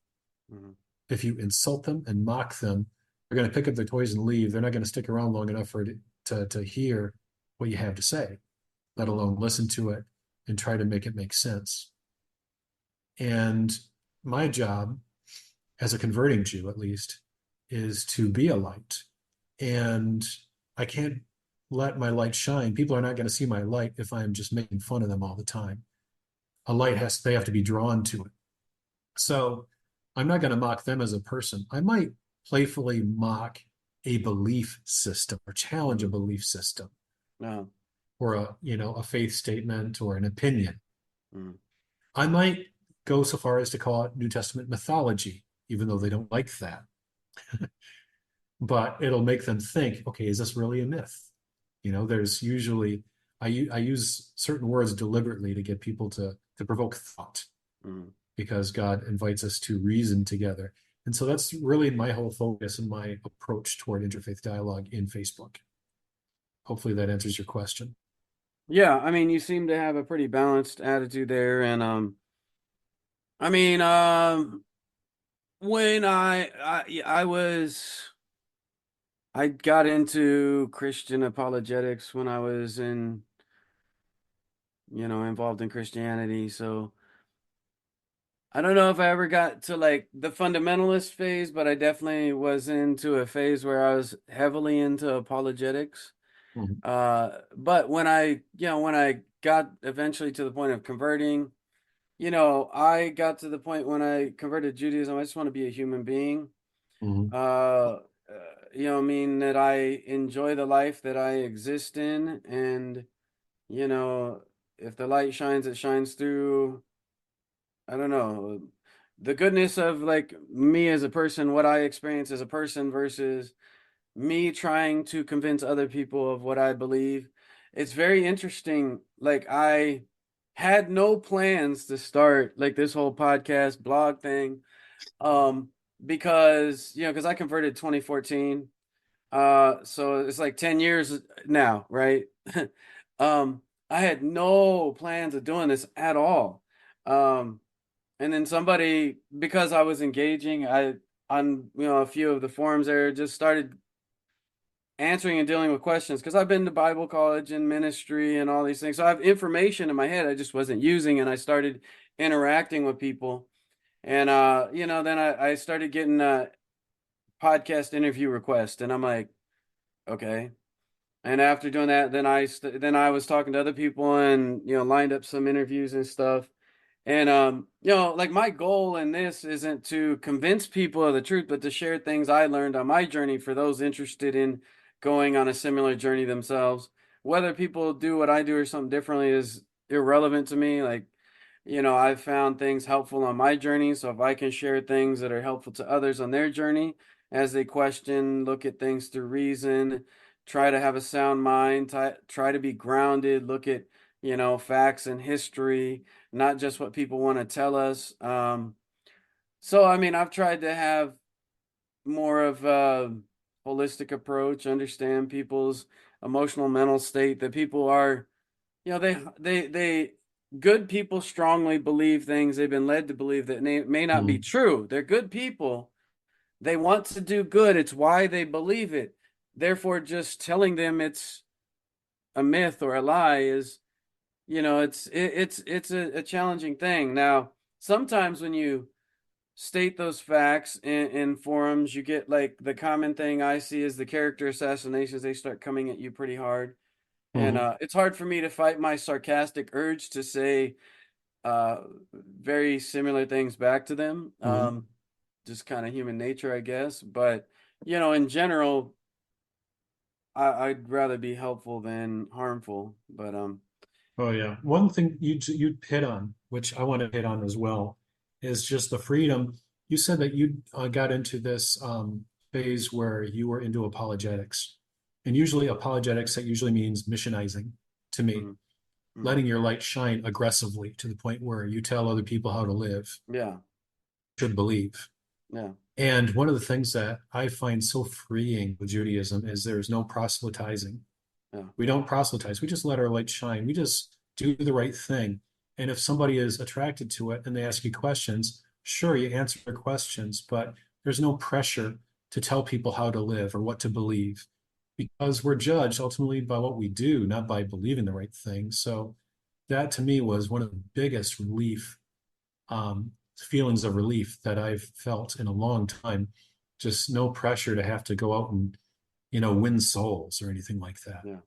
Mhm. If you insult them and mock them, they're going to pick up their toys and leave. They're not going to stick around long enough for it to hear what you have to say, let alone listen to it and try to make it make sense. And my job, as a converting Jew at least, is to be a light. And I can't let my light shine. People are not going to see my light if I'm just making fun of them all the time. A light they have to be drawn to it. So I'm not going to mock them as a person. I might playfully mock a belief system or challenge a Mhm. belief system No. or a faith statement or an opinion. Mhm. I might go so far as to call it New Testament mythology, even though they don't like that. But it'll make them think, okay, is this really a myth? There's usually I use certain words deliberately to get people to provoke thought Mm. because God invites us to reason together. And so that's really my whole focus and my approach toward interfaith dialogue in Facebook. Hopefully that answers your question. Yeah, I mean, you seem to have a pretty balanced attitude there, and I mean, when I got into Christian apologetics when I was involved in Christianity, so I don't know if I ever got to like the fundamentalist phase, but I definitely was into a phase where I was heavily into apologetics. Mhm. But when I got eventually to the point of converting, I got to the point when I converted to Judaism, I just want to be a human being. Mhm. Uh, I mean that I enjoy the life that I exist in, and you know, if the light shines, it shines through. I don't know, the goodness of like me as a person, what I experience as a person versus me trying to convince other people of what I believe. It's very interesting. Like I had no plans to start like this whole podcast blog thing. Um, because I converted 2014. So it's like 10 years now, right? Um, I had no plans of doing this at all. Um, and then somebody, because I was engaging, I on a few of the forums there just started answering and dealing with questions because I've been to Bible college and ministry and all these things. So I have information in my head I just wasn't using, and I started interacting with people. And then I started getting podcast interview requests, and I'm like, okay. And after doing that, then I was talking to other people and lined up some interviews and stuff. And like my goal in this isn't to convince people of the truth, but to share things I learned on my journey for those interested in going on a similar journey themselves. Whether people do what I do or something differently is irrelevant to me. Like, I've found things helpful on my journey, so if I can share things that are helpful to others on their journey as they question, look at things through reason, try to have a sound mind, try to be grounded, look at facts and history, not just what people want to tell us. So I mean, I've tried to have more of a holistic approach, understand people's emotional mental state, that people are, they good people strongly believe things they've been led to believe that may not be Mhm. true. They're good people. They want to do good. It's why they believe it. Therefore, just telling them it's a myth or a lie is it's a challenging thing. Now, sometimes when you state those facts in forums, you get like the common thing I see is the character assassinations. They start coming at you pretty hard. And Mhm. it's hard for me to fight my sarcastic urge to say uh, very similar things back to them. Mhm. Just kind of human nature, I guess. But, in general, I'd rather be helpful than harmful. But Oh yeah. One thing you hit on, which I want to hit on as well, is just the freedom. You said that you got into this phase where you were into apologetics, and usually apologetics that usually means missionizing to me, mm, mm, letting your light shine aggressively to the point where you tell other people how to live, yeah, should believe. yeah, And one of the things that I find so freeing with Judaism is there's no proselytizing. yeah, We don't proselytize. We just let our light shine. We just do the right thing. And if somebody is attracted to it and they ask you questions, sure, you answer their questions, but there's no pressure to tell people how to live or what to believe because we're judged ultimately by what we do, not by believing the right thing. So that to me was one of the biggest feelings of relief that I've felt in a long time. Just no pressure to have to go out and, win souls or anything like that. yeah.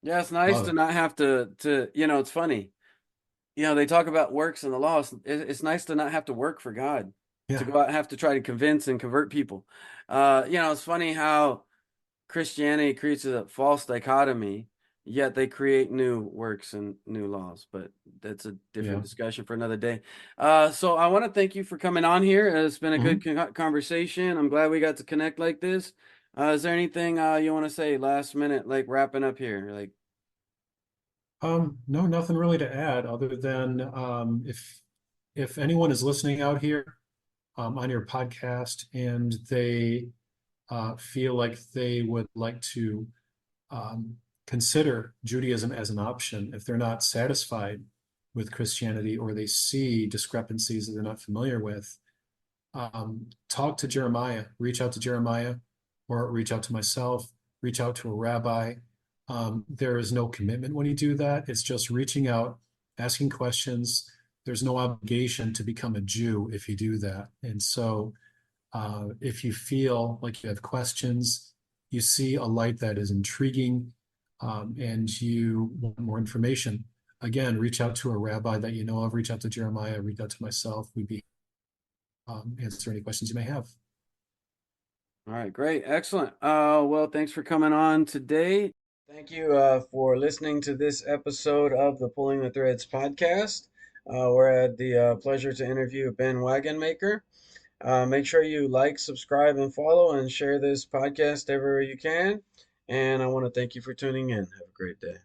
Yeah, it's nice Love to it. not have to, it's funny. They talk about works in the law. It's nice to not have to work for God, to Yeah. go out and have to try to convince and convert people. It's funny how Christianity creates a false dichotomy. yet they create new works and new laws, but that's a different Yeah. discussion for another day. So I want to thank you for coming on here. It's been a good Mhm. conversation. I'm glad we got to connect like this. Is there anything you want to say last minute, like wrapping up here? Like, No, nothing really to add other than if anyone is listening out here on your podcast and they feel like they would like to um, consider Judaism as an option, if they're not satisfied with Christianity or they see discrepancies that they're not familiar with, talk to Jeremiah, reach out to Jeremiah, or reach out to myself, reach out to a rabbi. There is no commitment when you do that. It's just reaching out, asking questions. There's no obligation to become a Jew if you do that. And so, if you feel like you have questions, you see a light that is intriguing, and you want more information, again, reach out to a rabbi that you know of, reach out to Jeremiah, reach out to myself. We'd be answer any questions you may have. all right, great, excellent. Well, thanks for coming on today. Thank you for listening to this episode of the Pulling the Threads podcast. We're at the pleasure to interview Ben Wagenmaker. Make sure you like, subscribe, and follow, and share this podcast everywhere you can. And I want to thank you for tuning in. Have a great day.